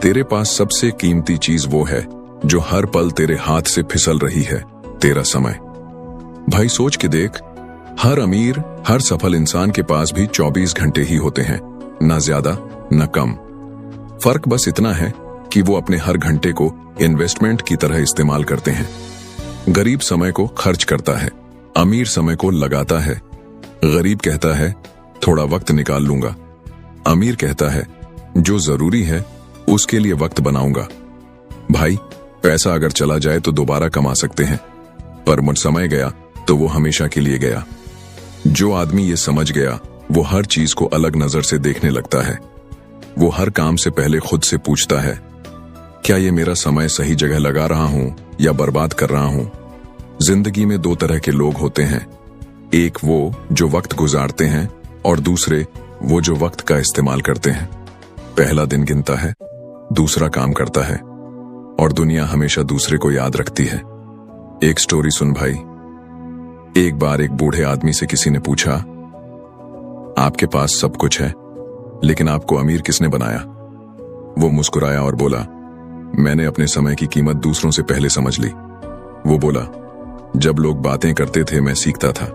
तेरे पास सबसे कीमती चीज वो है जो हर पल तेरे हाथ से फिसल रही है, तेरा समय। भाई, सोच के देख, हर अमीर, हर सफल इंसान के पास भी 24 घंटे ही होते हैं, ना ज्यादा न कम। फर्क बस इतना है कि वो अपने हर घंटे को इन्वेस्टमेंट की तरह इस्तेमाल करते हैं। गरीब समय को खर्च करता है, अमीर समय को लगाता है। गरीब कहता है थोड़ा वक्त निकाल लूंगा, अमीर कहता है जो जरूरी है उसके लिए वक्त बनाऊंगा। भाई, पैसा अगर चला जाए तो दोबारा कमा सकते हैं, पर मुझ समय गया तो वो हमेशा के लिए गया। जो आदमी ये समझ गया वो हर चीज को अलग नजर से देखने लगता है। वो हर काम से पहले खुद से पूछता है, क्या ये मेरा समय सही जगह लगा रहा हूं या बर्बाद कर रहा हूं? जिंदगी में 2 तरह के लोग होते हैं, एक वो जो वक्त गुजारते हैं और दूसरे वो जो वक्त का इस्तेमाल करते हैं। पहला दिन गिनता है, दूसरा काम करता है, और दुनिया हमेशा दूसरे को याद रखती है। एक स्टोरी सुन भाई। एक बार एक बूढ़े आदमी से किसी ने पूछा, आपके पास सब कुछ है, लेकिन आपको अमीर किसने बनाया? वो मुस्कुराया और बोला, मैंने अपने समय की कीमत दूसरों से पहले समझ ली। वो बोला, जब लोग बातें करते थे मैं सीखता था,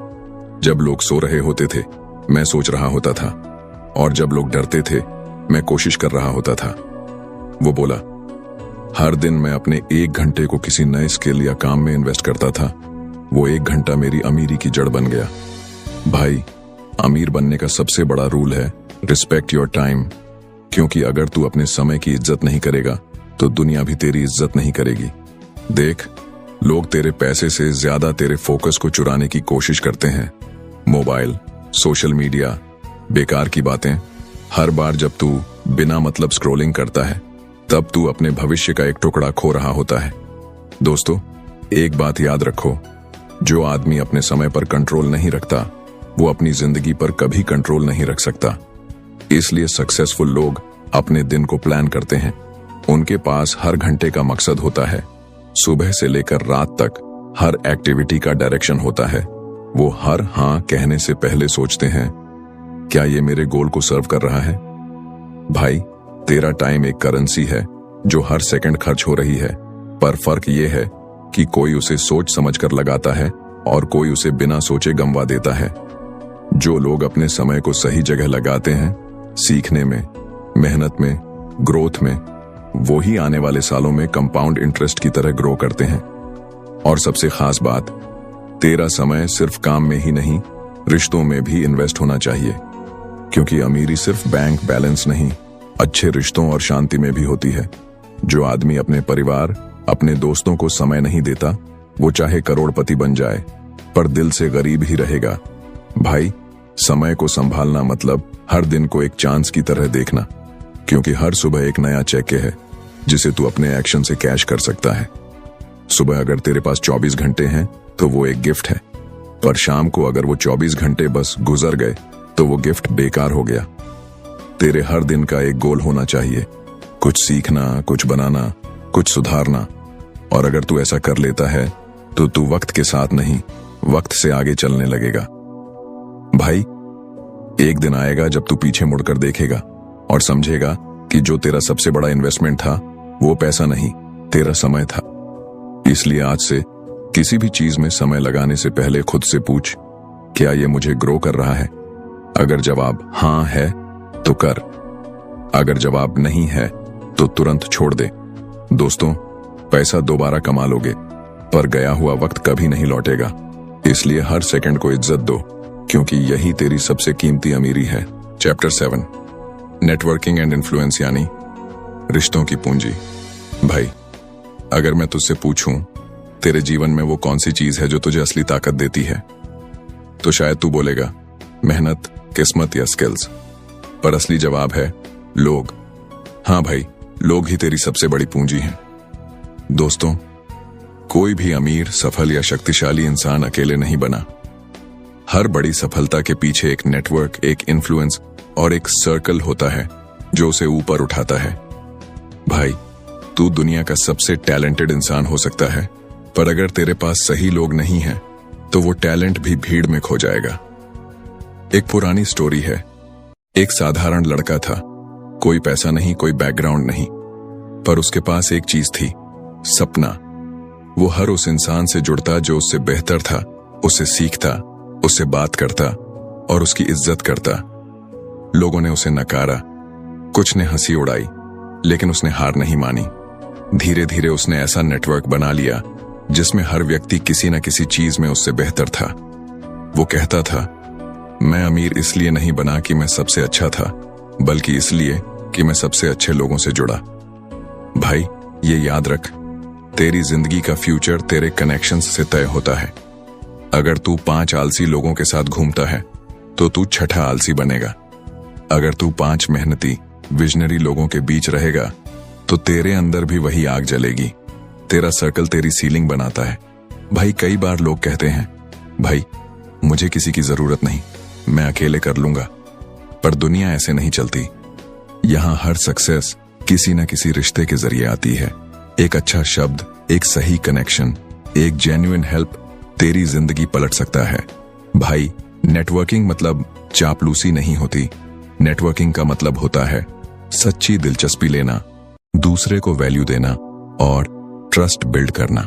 जब लोग सो रहे होते थे मैं सोच रहा होता था, और जब लोग डरते थे मैं कोशिश कर रहा होता था। वो बोला, हर दिन मैं अपने 1 घंटे को किसी नए स्किल या काम में इन्वेस्ट करता था। वो 1 घंटा मेरी अमीरी की जड़ बन गया। भाई, अमीर बनने का सबसे बड़ा रूल है रिस्पेक्ट योर टाइम, क्योंकि अगर तू अपने समय की इज्जत नहीं करेगा तो दुनिया भी तेरी इज्जत नहीं करेगी। देख, लोग तेरे पैसे से ज्यादा तेरे फोकस को चुराने की कोशिश करते हैं। मोबाइल, सोशल मीडिया, बेकार की बातें। हर बार जब तू बिना मतलब स्क्रॉलिंग करता है तब तू अपने भविष्य का एक टुकड़ा खो रहा होता है। दोस्तों, एक बात याद रखो, जो आदमी अपने समय पर कंट्रोल नहीं रखता वो अपनी जिंदगी पर कभी कंट्रोल नहीं रख सकता। इसलिए सक्सेसफुल लोग अपने दिन को प्लान करते हैं। उनके पास हर घंटे का मकसद होता है, सुबह से लेकर रात तक हर एक्टिविटी का डायरेक्शन होता है। वो हर हाँ कहने से पहले सोचते हैं, क्या ये मेरे गोल को सर्व कर रहा है? भाई, तेरा टाइम एक करेंसी है जो हर सेकंड खर्च हो रही है, पर फर्क ये है कि कोई उसे सोच समझकर लगाता है और कोई उसे बिना सोचे गंवा देता है। जो लोग अपने समय को सही जगह लगाते हैं, सीखने में, मेहनत में, ग्रोथ में, वो ही आने वाले सालों में कंपाउंड इंटरेस्ट की तरह ग्रो करते हैं। और सबसे खास बात, तेरा समय सिर्फ काम में ही नहीं, रिश्तों में भी इन्वेस्ट होना चाहिए, क्योंकि अमीरी सिर्फ बैंक बैलेंस नहीं, अच्छे रिश्तों और शांति में भी होती है। जो आदमी अपने परिवार, अपने दोस्तों को समय नहीं देता, वो चाहे करोड़पति बन जाए पर दिल से गरीब ही रहेगा। भाई, समय को संभालना मतलब हर दिन को एक चांस की तरह देखना, क्योंकि हर सुबह एक नया चेक है जिसे तू अपने एक्शन से कैश कर सकता है। सुबह अगर तेरे पास 24 घंटे हैं तो वो एक गिफ्ट है, पर शाम को अगर वो 24 घंटे बस गुजर गए तो वो गिफ्ट बेकार हो गया। तेरे हर दिन का एक गोल होना चाहिए, कुछ सीखना, कुछ बनाना, कुछ सुधारना। और अगर तू ऐसा कर लेता है तो तू वक्त के साथ नहीं, वक्त से आगे चलने लगेगा। भाई, एक दिन आएगा जब तू पीछे मुड़कर देखेगा और समझेगा कि जो तेरा सबसे बड़ा इन्वेस्टमेंट था वो पैसा नहीं, तेरा समय था। इसलिए आज से किसी भी चीज में समय लगाने से पहले खुद से पूछ, क्या ये मुझे ग्रो कर रहा है? अगर जवाब हाँ है तो कर, अगर जवाब नहीं है तो तुरंत छोड़ दे। दोस्तों, पैसा दोबारा कमा लोगे, पर गया हुआ वक्त कभी नहीं लौटेगा। इसलिए हर सेकंड को इज्जत दो, क्योंकि यही तेरी सबसे कीमती अमीरी है। चैप्टर 7, नेटवर्किंग एंड इन्फ्लुएंस, यानी रिश्तों की पूंजी। भाई, अगर मैं तुझसे पूछूं तेरे जीवन में वो कौन सी चीज है जो तुझे असली ताकत देती है, तो शायद तू बोलेगा मेहनत, किस्मत या स्किल्स। पर असली जवाब है लोग। हाँ भाई, लोग ही तेरी सबसे बड़ी पूंजी हैं। दोस्तों, कोई भी अमीर, सफल या शक्तिशाली इंसान अकेले नहीं बना। हर बड़ी सफलता के पीछे एक नेटवर्क, एक इन्फ्लुएंस और एक सर्कल होता है जो उसे ऊपर उठाता है। भाई, तू दुनिया का सबसे टैलेंटेड इंसान हो सकता है, पर अगर तेरे पास सही लोग नहीं हैं, तो वो टैलेंट भी भीड़ में खो जाएगा। एक पुरानी स्टोरी है। एक साधारण लड़का था, कोई पैसा नहीं, कोई बैकग्राउंड नहीं, पर उसके पास एक चीज थी, सपना। वो हर उस इंसान से जुड़ता जो उससे बेहतर था, उससे सीखता, उससे बात करता और उसकी इज्जत करता। लोगों ने उसे नकारा, कुछ ने हंसी उड़ाई, लेकिन उसने हार नहीं मानी। धीरे धीरे उसने ऐसा नेटवर्क बना लिया जिसमें हर व्यक्ति किसी न किसी चीज में उससे बेहतर था। वो कहता था, मैं अमीर इसलिए नहीं बना कि मैं सबसे अच्छा था, बल्कि इसलिए कि मैं सबसे अच्छे लोगों से जुड़ा। भाई, ये याद रख, तेरी जिंदगी का फ्यूचर तेरे कनेक्शंस से तय होता है। अगर तू 5 आलसी लोगों के साथ घूमता है तो तू छठा आलसी बनेगा। अगर तू 5 मेहनती, विजनरी लोगों के बीच रहेगा तो तेरे अंदर भी वही आग जलेगी। तेरा सर्कल तेरी सीलिंग बनाता है। भाई, कई बार लोग कहते हैं, भाई मुझे किसी की जरूरत नहीं, मैं अकेले कर लूंगा। पर दुनिया ऐसे नहीं चलती। यहां हर सक्सेस किसी न किसी रिश्ते के जरिए आती है। एक अच्छा शब्द, एक सही कनेक्शन, एक जेन्युइन हेल्प तेरी जिंदगी पलट सकता है। भाई, नेटवर्किंग मतलब चापलूसी नहीं होती। नेटवर्किंग का मतलब होता है सच्ची दिलचस्पी लेना, दूसरे को वैल्यू देना और ट्रस्ट बिल्ड करना।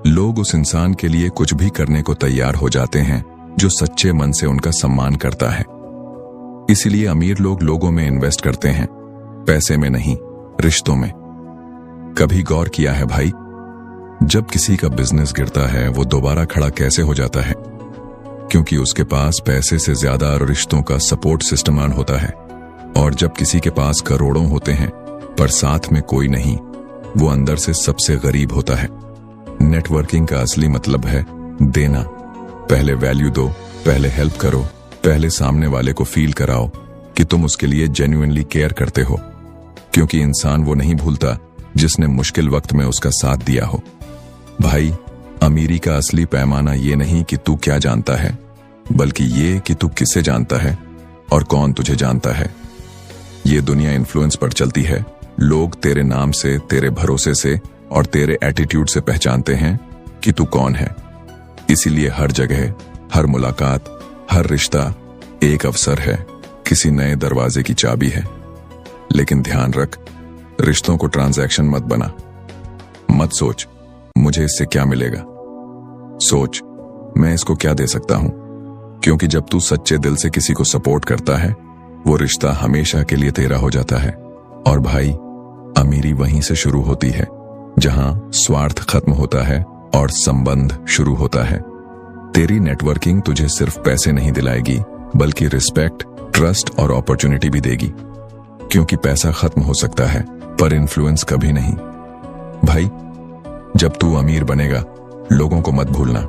लोग उस इंसान के लिए कुछ भी करने को तैयार हो जाते हैं जो सच्चे मन से उनका सम्मान करता है। इसीलिए अमीर लोग लोगों में इन्वेस्ट करते हैं, पैसे में नहीं, रिश्तों में। कभी गौर किया है भाई, जब किसी का बिजनेस गिरता है वो दोबारा खड़ा कैसे हो जाता है? क्योंकि उसके पास पैसे से ज्यादा रिश्तों का सपोर्ट सिस्टम ऑन होता है। और जब किसी के पास करोड़ों होते हैं पर साथ में कोई नहीं, वो अंदर से सबसे गरीब होता है। नेटवर्किंग का असली मतलब है देना। पहले वैल्यू दो, पहले हेल्प करो, पहले सामने वाले को फील कराओ कि तुम उसके लिए जेन्युइनली केयर करते हो। क्योंकि इंसान वो नहीं भूलता जिसने मुश्किल वक्त में उसका साथ दिया हो। भाई, अमीरी का असली पैमाना ये नहीं कि तू क्या जानता है, बल्कि ये कि तू किसे जानता है और कौन तुझे जानता है। ये दुनिया इन्फ्लुएंस पर चलती है। लोग तेरे नाम से, तेरे भरोसे से और तेरे एटीट्यूड से पहचानते हैं कि तू कौन है। इसीलिए हर जगह, हर मुलाकात, हर रिश्ता एक अवसर है, किसी नए दरवाजे की चाबी है। लेकिन ध्यान रख, रिश्तों को ट्रांजैक्शन मत बना। मत सोच मुझे इससे क्या मिलेगा, सोच मैं इसको क्या दे सकता हूं। क्योंकि जब तू सच्चे दिल से किसी को सपोर्ट करता है, वो रिश्ता हमेशा के लिए तेरा हो जाता है। और भाई, अमीरी वहीं से शुरू होती है जहां स्वार्थ खत्म होता है और संबंध शुरू होता है। तेरी नेटवर्किंग तुझे सिर्फ पैसे नहीं दिलाएगी, बल्कि रिस्पेक्ट, ट्रस्ट और अपॉर्चुनिटी भी देगी। क्योंकि पैसा खत्म हो सकता है, पर इन्फ्लुएंस कभी नहीं। भाई, जब तू अमीर बनेगा, लोगों को मत भूलना,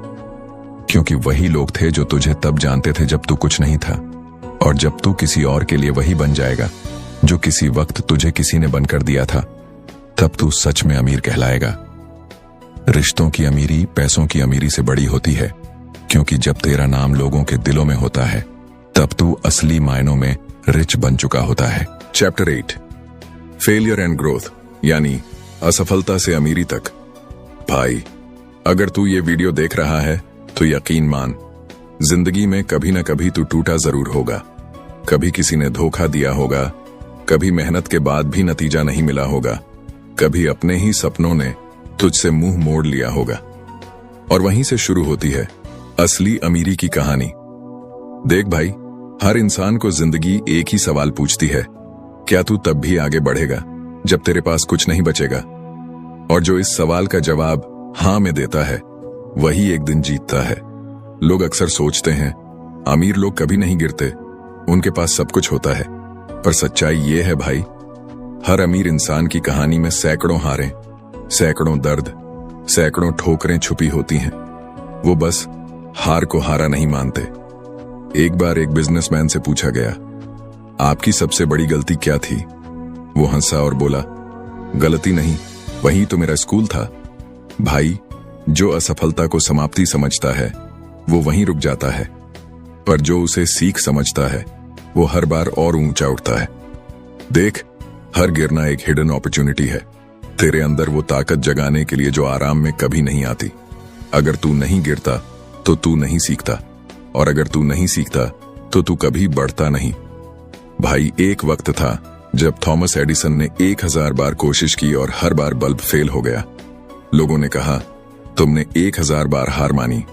क्योंकि वही लोग थे जो तुझे तब जानते थे जब तू कुछ नहीं था। और जब तू किसी और के लिए वही बन जाएगा जो किसी वक्त तुझे किसी ने बनकर दिया था, तब तू सच में अमीर कहलाएगा। रिश्तों की अमीरी पैसों की अमीरी से बड़ी होती है, क्योंकि जब तेरा नाम लोगों के दिलों में होता है, तब तू असली मायनों में रिच बन चुका होता है। चैप्टर 8, फेलियर एंड ग्रोथ, यानी असफलता से अमीरी तक। भाई, अगर तू ये वीडियो देख रहा है तो यकीन मान, जिंदगी में कभी ना कभी तू टूटा जरूर होगा। कभी किसी ने धोखा दिया होगा, कभी मेहनत के बाद भी नतीजा नहीं मिला होगा, कभी अपने ही सपनों ने तुझसे मुंह मोड़ लिया होगा। और वहीं से शुरू होती है असली अमीरी की कहानी। देख भाई, हर इंसान को जिंदगी एक ही सवाल पूछती है, क्या तू तब भी आगे बढ़ेगा जब तेरे पास कुछ नहीं बचेगा? और जो इस सवाल का जवाब हां में देता है, वही एक दिन जीतता है। लोग अक्सर सोचते हैं अमीर लोग कभी नहीं गिरते, उनके पास सब कुछ होता है। पर सच्चाई ये है भाई, हर अमीर इंसान की कहानी में सैकड़ों हारें, सैकड़ों दर्द, सैकड़ों ठोकरें छुपी होती हैं। वो बस हार को हारा नहीं मानते। एक बार एक बिजनेसमैन से पूछा गया, आपकी सबसे बड़ी गलती क्या थी? वो हंसा और बोला, गलती नहीं, वही तो मेरा स्कूल था। भाई, जो असफलता को समाप्ति समझता है, वो वहीं रुक जाता है, पर जो उसे सीख समझता है, वो हर बार और ऊंचा उठता है। देख, हर गिरना एक हिडन अपॉर्चुनिटी है, तेरे अंदर वो ताकत जगाने के लिए जो आराम में कभी नहीं आती। अगर तू नहीं गिरता तो तू नहीं सीखता, और अगर तू नहीं सीखता तो तू कभी बढ़ता नहीं। भाई, एक वक्त था जब थॉमस एडिसन ने 1000 बार कोशिश की और हर बार बल्ब फेल हो गया। लोगों ने कहा, तुमने 1000 बार हार मानी।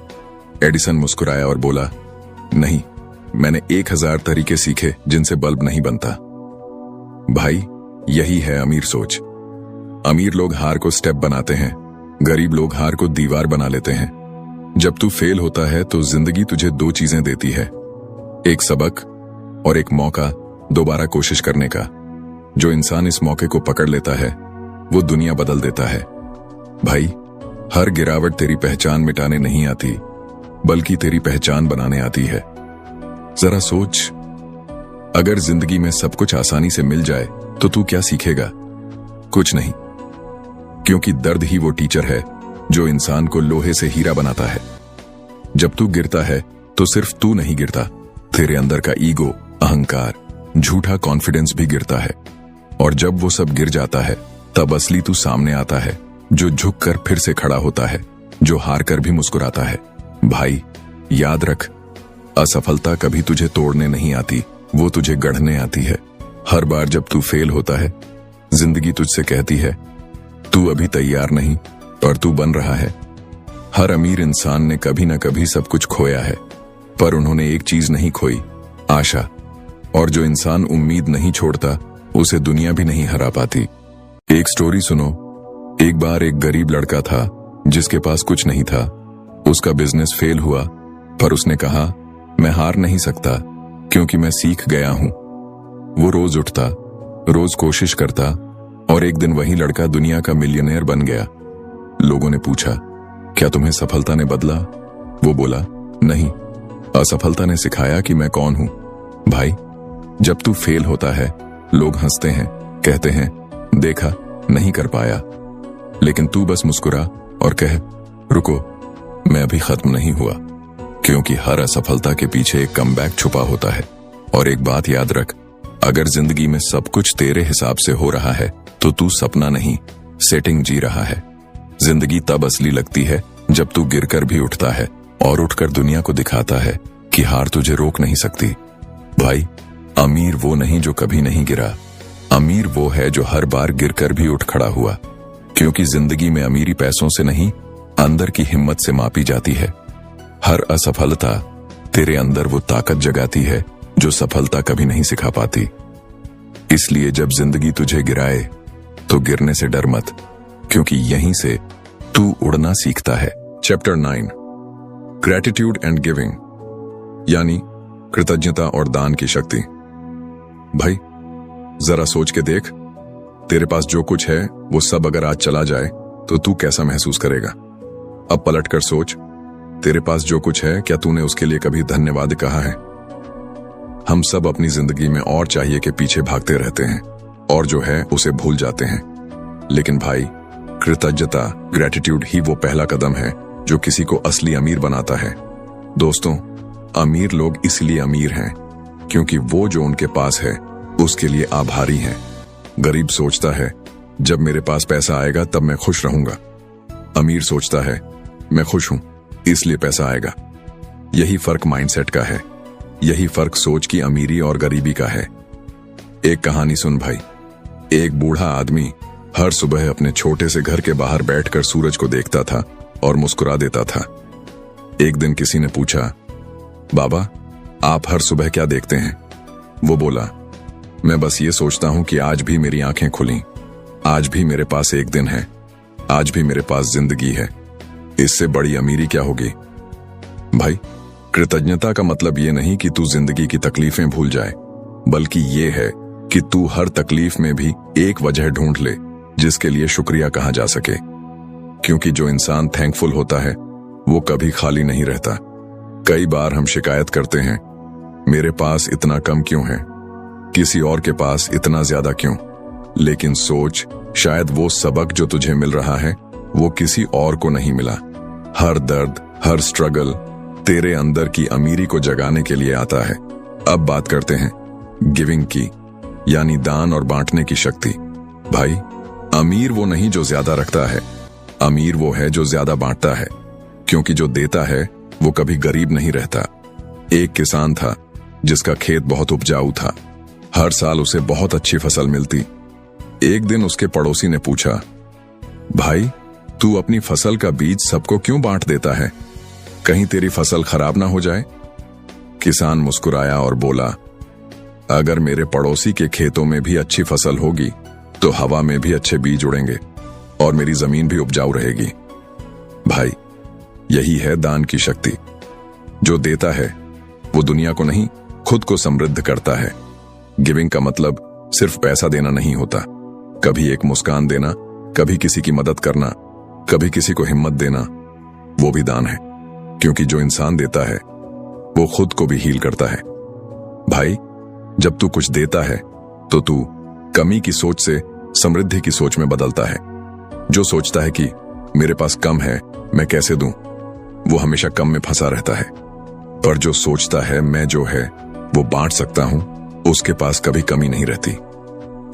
एडिसन मुस्कुराया और बोला, नहीं, मैंने 1000 तरीके सीखे जिनसे बल्ब नहीं बनता। भाई, यही है अमीर सोच। अमीर लोग हार को स्टेप बनाते हैं, गरीब लोग हार को दीवार बना लेते हैं। जब तू फेल होता है तो जिंदगी तुझे 2 चीजें देती है, एक सबक और एक मौका दोबारा कोशिश करने का। जो इंसान इस मौके को पकड़ लेता है, वो दुनिया बदल देता है। भाई, हर गिरावट तेरी पहचान मिटाने नहीं आती, बल्कि तेरी पहचान बनाने आती है। जरा सोच, अगर जिंदगी में सब कुछ आसानी से मिल जाए तो तू क्या सीखेगा? कुछ नहीं, क्योंकि दर्द ही वो टीचर है जो इंसान को लोहे से हीरा बनाता है। जब तू गिरता है तो सिर्फ तू नहीं गिरता, तेरे अंदर का ईगो, अहंकार, झूठा कॉन्फिडेंस भी गिरता है। और जब वो सब गिर जाता है, तब असली तू सामने आता है, जो झुककर फिर से खड़ा होता है, जो हार कर भी मुस्कुराता है। भाई, याद रख, असफलता कभी तुझे तोड़ने नहीं आती, वो तुझे गढ़ने आती है। हर बार जब तू फेल होता है, जिंदगी तुझसे कहती है, तू अभी तैयार नहीं, और तू बन रहा है। हर अमीर इंसान ने कभी ना कभी सब कुछ खोया है, पर उन्होंने एक चीज नहीं खोई, आशा। और जो इंसान उम्मीद नहीं छोड़ता, उसे दुनिया भी नहीं हरा पाती। एक स्टोरी सुनो। एक बार एक गरीब लड़का था जिसके पास कुछ नहीं था। उसका बिजनेस फेल हुआ, पर उसने कहा, मैं हार नहीं सकता, क्योंकि मैं सीख गया हूं। वो रोज उठता, रोज कोशिश करता, और एक दिन वही लड़का दुनिया का मिलियनेयर बन गया। लोगों ने पूछा, क्या तुम्हें सफलता ने बदला? वो बोला, नहीं, असफलता ने सिखाया कि मैं कौन हूं। भाई, जब तू फेल होता है, लोग हंसते हैं, कहते हैं देखा, नहीं कर पाया, लेकिन तू बस मुस्कुरा और कह रुको, मैं अभी खत्म नहीं हुआ। क्योंकि हर असफलता के पीछे एक कमबैक छुपा होता है। और एक बात याद रख, अगर जिंदगी में सब कुछ तेरे हिसाब से हो रहा है तो तू सपना नहीं, सेटिंग जी रहा है। जिंदगी तब असली लगती है जब तू गिरकर भी उठता है और उठकर दुनिया को दिखाता है कि हार तुझे रोक नहीं सकती। भाई, अमीर वो नहीं जो कभी नहीं गिरा, अमीर वो है जो हर बार गिरकर भी उठ खड़ा हुआ। क्योंकि जिंदगी में अमीरी पैसों से नहीं, अंदर की हिम्मत से मापी जाती है। हर असफलता तेरे अंदर वो ताकत जगाती है जो सफलता कभी नहीं सिखा पाती। इसलिए जब जिंदगी तुझे गिराए तो गिरने से डर मत, क्योंकि यहीं से तू उड़ना सीखता है। चैप्टर 9, ग्रेटिट्यूड एंड गिविंग, यानी कृतज्ञता और दान की शक्ति। भाई, जरा सोच के देख, तेरे पास जो कुछ है वो सब अगर आज चला जाए तो तू कैसा महसूस करेगा? अब पलट कर सोच, तेरे पास जो कुछ है, क्या तूने उसके लिए कभी धन्यवाद कहा है? हम सब अपनी जिंदगी में और चाहिए के पीछे भागते रहते हैं और जो है उसे भूल जाते हैं। लेकिन भाई, कृतज्ञता, ग्रेटिट्यूड ही वो पहला कदम है जो किसी को असली अमीर बनाता है। दोस्तों, अमीर लोग इसलिए अमीर हैं क्योंकि वो जो उनके पास है उसके लिए आभारी हैं। गरीब सोचता है जब मेरे पास पैसा आएगा तब मैं खुश रहूंगा। अमीर सोचता है मैं खुश हूं इसलिए पैसा आएगा। यही फर्क माइंडसेट का है, यही फर्क सोच की अमीरी और गरीबी का है। एक कहानी सुन भाई। एक बूढ़ा आदमी हर सुबह अपने छोटे से घर के बाहर बैठकर सूरज को देखता था और मुस्कुरा देता था। एक दिन किसी ने पूछा, बाबा, आप हर सुबह क्या देखते हैं? वो बोला, मैं बस ये सोचता हूं कि आज भी मेरी आंखें खुली, आज भी मेरे पास एक दिन है, आज भी मेरे पास जिंदगी है। इससे बड़ी अमीरी क्या होगी? भाई, कृतज्ञता का मतलब ये नहीं कि तू जिंदगी की तकलीफें भूल जाए, बल्कि ये है कि तू हर तकलीफ में भी एक वजह ढूंढ ले जिसके लिए शुक्रिया कहा जा सके। क्योंकि जो इंसान थैंकफुल होता है वो कभी खाली नहीं रहता। कई बार हम शिकायत करते हैं, मेरे पास इतना कम क्यों है, किसी और के पास इतना ज्यादा क्यों? लेकिन सोच, शायद वो सबक जो तुझे मिल रहा है वो किसी और को नहीं मिला। हर दर्द, हर स्ट्रगल तेरे अंदर की अमीरी को जगाने के लिए आता है। अब बात करते हैं गिविंग की, यानी दान और बांटने की शक्ति। भाई, अमीर वो नहीं जो ज्यादा रखता है, अमीर वो है जो ज्यादा बांटता है। क्योंकि जो देता है वो कभी गरीब नहीं रहता। एक किसान था जिसका खेत बहुत उपजाऊ था, हर साल उसे बहुत अच्छी फसल मिलती। एक दिन उसके पड़ोसी ने पूछा, भाई, तू अपनी फसल का बीज सबको क्यों बांट देता है? कहीं तेरी फसल खराब ना हो जाए? किसान मुस्कुराया और बोला, अगर मेरे पड़ोसी के खेतों में भी अच्छी फसल होगी तो हवा में भी अच्छे बीज उड़ेंगे और मेरी जमीन भी उपजाऊ रहेगी। भाई, यही है दान की शक्ति। जो देता है वो दुनिया को नहीं, खुद को समृद्ध करता है। गिविंग का मतलब सिर्फ पैसा देना नहीं होता, कभी एक मुस्कान देना, कभी किसी की मदद करना, कभी किसी को हिम्मत देना, वो भी दान है। क्योंकि जो इंसान देता है वो खुद को भी हील करता है। भाई, जब तू कुछ देता है तो तू कमी की सोच से समृद्धि की सोच में बदलता है। जो सोचता है कि मेरे पास कम है, मैं कैसे दूं, वो हमेशा कम में फंसा रहता है। पर जो सोचता है मैं जो है वो बांट सकता हूं, उसके पास कभी कमी नहीं रहती।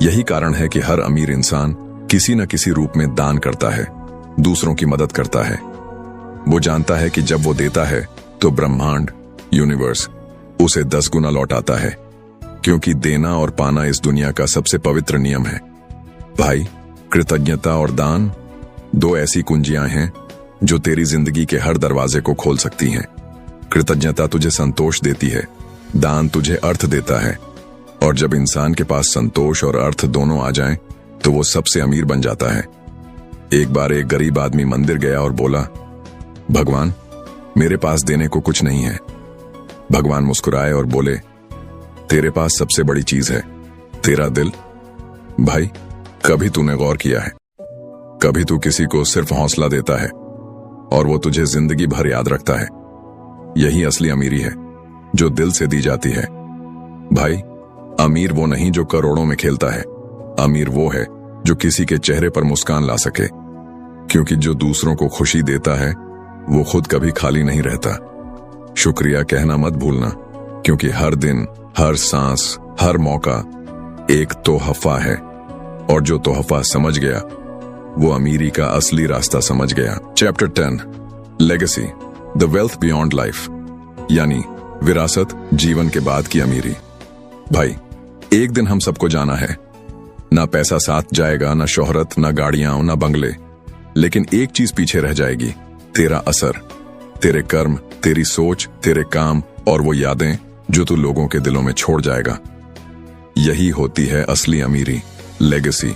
यही कारण है कि हर अमीर इंसान किसी न किसी रूप में दान करता है, दूसरों की मदद करता है। वो जानता है कि जब वो देता है तो ब्रह्मांड, यूनिवर्स उसे 10 गुना लौटाता है। क्योंकि देना और पाना इस दुनिया का सबसे पवित्र नियम है। भाई, कृतज्ञता और दान दो ऐसी कुंजियां हैं जो तेरी जिंदगी के हर दरवाजे को खोल सकती हैं। कृतज्ञता तुझे संतोष देती है, दान तुझे अर्थ देता है। और जब इंसान के पास संतोष और अर्थ दोनों आ जाएं, तो वो सबसे अमीर बन जाता है। एक बार एक गरीब आदमी मंदिर गया और बोला, भगवान, मेरे पास देने को कुछ नहीं है। भगवान मुस्कुराए और बोले, तेरे पास सबसे बड़ी चीज है, तेरा दिल। भाई, कभी तूने गौर किया है, कभी तू किसी को सिर्फ हौसला देता है और वो तुझे जिंदगी भर याद रखता है। यही असली अमीरी है, जो दिल से दी जाती है। भाई, अमीर वो नहीं जो करोड़ों में खेलता है, अमीर वो है जो किसी के चेहरे पर मुस्कान ला सके, क्योंकि जो दूसरों को खुशी देता है वो खुद कभी खाली नहीं रहता। शुक्रिया कहना मत भूलना, क्योंकि हर दिन, हर सांस, हर मौका एक तोहफा है, और जो तोहफा समझ गया वो अमीरी का असली रास्ता समझ गया। Chapter 10, legacy, the wealth beyond life, यानी विरासत, जीवन के बाद की अमीरी। भाई, एक दिन हम सबको जाना है। ना पैसा साथ जाएगा, ना शोहरत, ना गाड़ियां, ना बंगले, लेकिन एक चीज पीछे रह जाएगी, तेरा असर, तेरे कर्म, तेरी सोच, तेरे काम और वो यादें जो तू लोगों के दिलों में छोड़ जाएगा। यही होती है असली अमीरी, लेगेसी।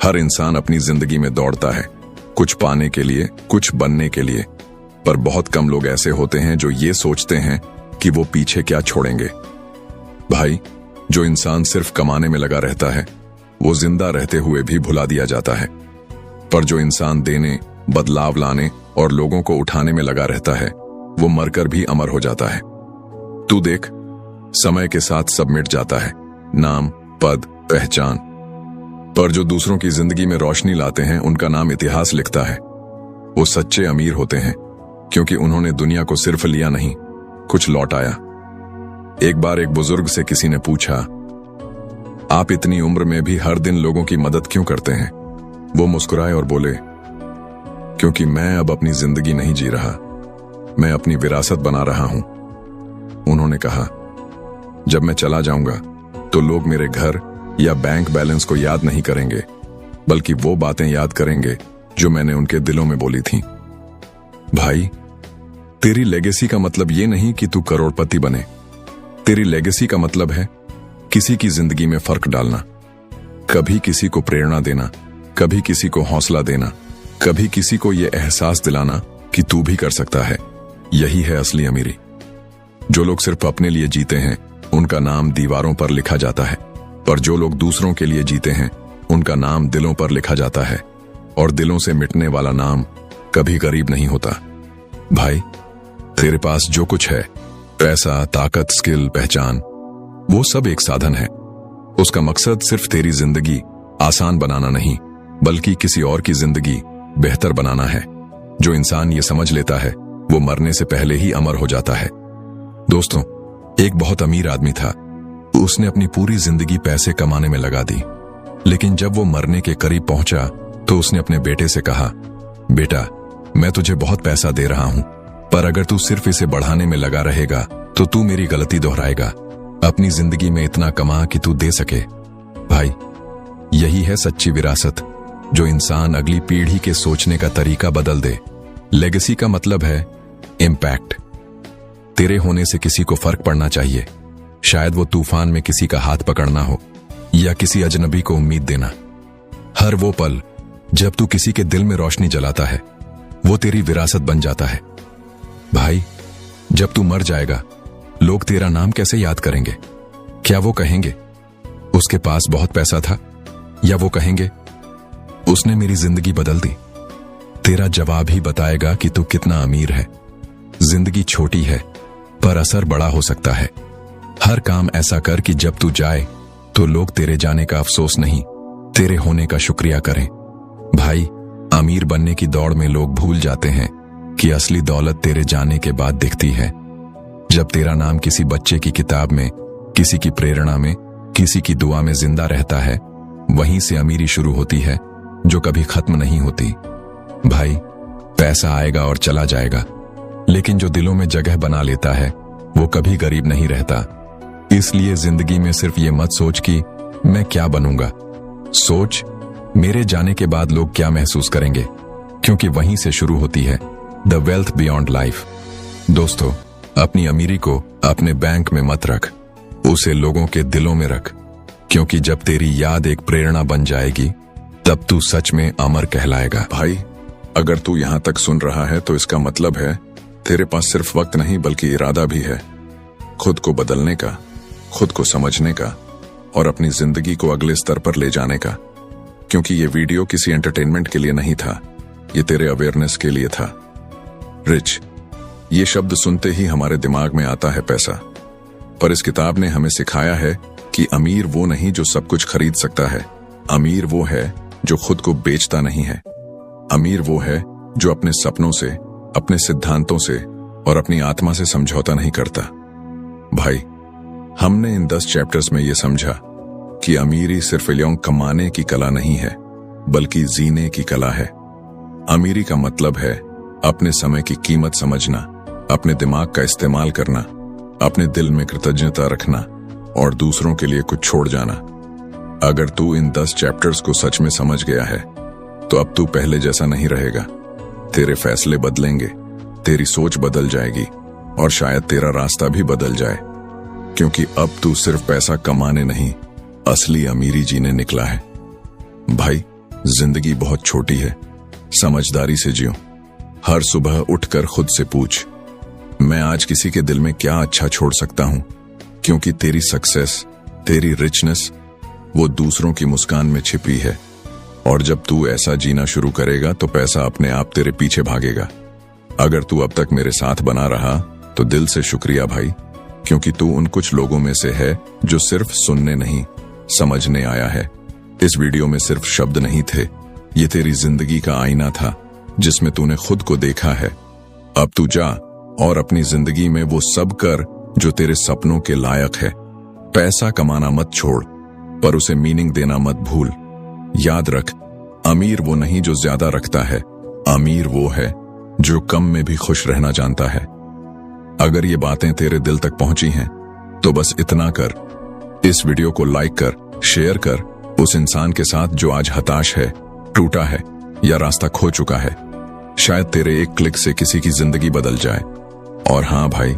हर इंसान अपनी जिंदगी में दौड़ता है, कुछ पाने के लिए, कुछ बनने के लिए, पर बहुत कम लोग ऐसे होते हैं जो ये सोचते हैं कि वो पीछे क्या छोड़ेंगे। भाई, जो इंसान सिर्फ कमाने में लगा रहता है वो जिंदा रहते हुए भी भुला दिया जाता है, पर जो इंसान देने, बदलाव लाने और लोगों को उठाने में लगा रहता है वो मरकर भी अमर हो जाता है। तू देख, समय के साथ सब मिट जाता है, नाम, पद, पहचान, पर जो दूसरों की जिंदगी में रोशनी लाते हैं उनका नाम इतिहास लिखता है। वो सच्चे अमीर होते हैं क्योंकि उन्होंने दुनिया को सिर्फ लिया नहीं, कुछ लौटाया। एक बार एक बुजुर्ग से किसी ने पूछा, आप इतनी उम्र में भी हर दिन लोगों की मदद क्यों करते हैं? वो मुस्कुराए और बोले, क्योंकि मैं अब अपनी जिंदगी नहीं जी रहा, मैं अपनी विरासत बना रहा हूं। उन्होंने कहा, जब मैं चला जाऊंगा तो लोग मेरे घर या बैंक बैलेंस को याद नहीं करेंगे, बल्कि वो बातें याद करेंगे जो मैंने उनके दिलों में बोली थी। भाई, तेरी लेगेसी का मतलब ये नहीं कि तू करोड़पति बने। तेरी लेगेसी का मतलब है किसी की जिंदगी में फर्क डालना, कभी किसी को प्रेरणा देना, कभी किसी को हौसला देना, कभी किसी को यह एहसास दिलाना कि तू भी कर सकता है। यही है असली अमीरी। जो लोग सिर्फ अपने लिए जीते हैं उनका नाम दीवारों पर लिखा जाता है, पर जो लोग दूसरों के लिए जीते हैं उनका नाम दिलों पर लिखा जाता है, और दिलों से मिटने वाला नाम कभी गरीब नहीं होता। भाई, तेरे पास जो कुछ है, पैसा, ताकत, स्किल, पहचान, वो सब एक साधन है। उसका मकसद सिर्फ तेरी जिंदगी आसान बनाना नहीं, बल्कि किसी और की जिंदगी बेहतर बनाना है। जो इंसान ये समझ लेता है वो मरने से पहले ही अमर हो जाता है। दोस्तों, एक बहुत अमीर आदमी था। उसने अपनी पूरी जिंदगी पैसे कमाने में लगा दी, लेकिन जब वो मरने के करीब पहुंचा तो उसने अपने बेटे से कहा, बेटा, मैं तुझे बहुत पैसा दे रहा हूं, पर अगर तू सिर्फ इसे बढ़ाने में लगा रहेगा तो तू मेरी गलती दोहराएगा। अपनी जिंदगी में इतना कमा कि तू दे सके। भाई, यही है सच्ची विरासत, जो इंसान अगली पीढ़ी के सोचने का तरीका बदल दे। लेगेसी का मतलब है इम्पैक्ट। तेरे होने से किसी को फर्क पड़ना चाहिए, शायद वो तूफान में किसी का हाथ पकड़ना हो या किसी अजनबी को उम्मीद देना। हर वो पल जब तू किसी के दिल में रोशनी जलाता है वो तेरी विरासत बन जाता है। भाई, जब तू मर जाएगा लोग तेरा नाम कैसे याद करेंगे? क्या वो कहेंगे उसके पास बहुत पैसा था, या वो कहेंगे उसने मेरी जिंदगी बदल दी? तेरा जवाब ही बताएगा कि तू कितना अमीर है। जिंदगी छोटी है पर असर बड़ा हो सकता है। हर काम ऐसा कर कि जब तू जाए तो लोग तेरे जाने का अफसोस नहीं, तेरे होने का शुक्रिया करें। भाई, अमीर बनने की दौड़ में लोग भूल जाते हैं कि असली दौलत तेरे जाने के बाद दिखती है। जब तेरा नाम किसी बच्चे की किताब में, किसी की प्रेरणा में, किसी की दुआ में जिंदा रहता है, वहीं से अमीरी शुरू होती है जो कभी खत्म नहीं होती। भाई, पैसा आएगा और चला जाएगा, लेकिन जो दिलों में जगह बना लेता है वो कभी गरीब नहीं रहता। इसलिए जिंदगी में सिर्फ ये मत सोच कि मैं क्या बनूंगा, सोच मेरे जाने के बाद लोग क्या महसूस करेंगे, क्योंकि वहीं से शुरू होती है द वेल्थ बियॉन्ड लाइफ। दोस्तों, अपनी अमीरी को अपने बैंक में मत रख, उसे लोगों के दिलों में रख, क्योंकि जब तेरी याद एक प्रेरणा बन जाएगी तब तू सच में अमर कहलाएगा। भाई, अगर तू यहां तक सुन रहा है तो इसका मतलब है तेरे पास सिर्फ वक्त नहीं बल्कि इरादा भी है, खुद को बदलने का, खुद को समझने का और अपनी जिंदगी को अगले स्तर पर ले जाने का। क्योंकि ये वीडियो किसी एंटरटेनमेंट के लिए नहीं था, ये तेरे अवेयरनेस के लिए था। रिच, ये शब्द सुनते ही हमारे दिमाग में आता है पैसा, पर इस किताब ने हमें सिखाया है कि अमीर वो नहीं जो सब कुछ खरीद सकता है, अमीर वो है जो खुद को बेचता नहीं है। अमीर वो है जो अपने सपनों से, अपने सिद्धांतों से और अपनी आत्मा से समझौता नहीं करता। भाई, हमने इन 10 चैप्टर्स में यह समझा कि अमीरी सिर्फ कमाने की कला नहीं है, बल्कि जीने की कला है। अमीरी का मतलब है अपने समय की कीमत समझना, अपने दिमाग का इस्तेमाल करना, अपने दिल में कृतज्ञता रखना और दूसरों के लिए कुछ छोड़ जाना। अगर तू इन 10 चैप्टर्स को सच में समझ गया है तो अब तू पहले जैसा नहीं रहेगा। तेरे फैसले बदलेंगे, तेरी सोच बदल जाएगी और शायद तेरा रास्ता भी बदल जाए, क्योंकि अब तू सिर्फ पैसा कमाने नहीं, असली अमीरी जीने निकला है। भाई, जिंदगी बहुत छोटी है, समझदारी से जियो। हर सुबह उठकर खुद से पूछ, मैं आज किसी के दिल में क्या अच्छा छोड़ सकता हूं, क्योंकि तेरी सक्सेस, तेरी रिचनेस वो दूसरों की मुस्कान में छिपी है। और जब तू ऐसा जीना शुरू करेगा तो पैसा अपने आप तेरे पीछे भागेगा। अगर तू अब तक मेरे साथ बना रहा तो दिल से शुक्रिया भाई, क्योंकि तू उन कुछ लोगों में से है जो सिर्फ सुनने नहीं, समझने आया है। इस वीडियो में सिर्फ शब्द नहीं थे, ये तेरी जिंदगी का आईना था जिसमें तूने खुद को देखा है। अब तू जा और अपनी जिंदगी में वो सब कर जो तेरे सपनों के लायक है। पैसा कमाना मत छोड़, पर उसे मीनिंग देना मत भूल। याद रख, अमीर वो नहीं जो ज्यादा रखता है, अमीर वो है जो कम में भी खुश रहना जानता है। अगर ये बातें तेरे दिल तक पहुंची हैं तो बस इतना कर, इस वीडियो को लाइक कर, शेयर कर उस इंसान के साथ जो आज हताश है, टूटा है या रास्ता खो चुका है। शायद तेरे एक क्लिक से किसी की जिंदगी बदल जाए। और हाँ भाई,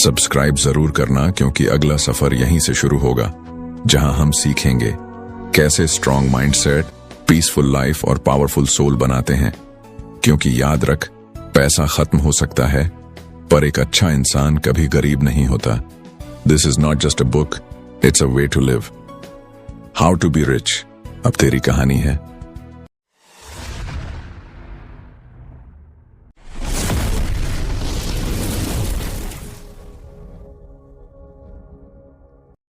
सब्सक्राइब जरूर करना, क्योंकि अगला सफर यहीं से शुरू होगा, जहां हम सीखेंगे कैसे स्ट्रॉन्ग माइंडसेट, पीसफुल लाइफ और पावरफुल सोल बनाते हैं। क्योंकि याद रख, पैसा खत्म हो सकता है, पर एक अच्छा इंसान कभी गरीब नहीं होता। This is not just a book, it's a way to live. How to be rich अब तेरी कहानी है।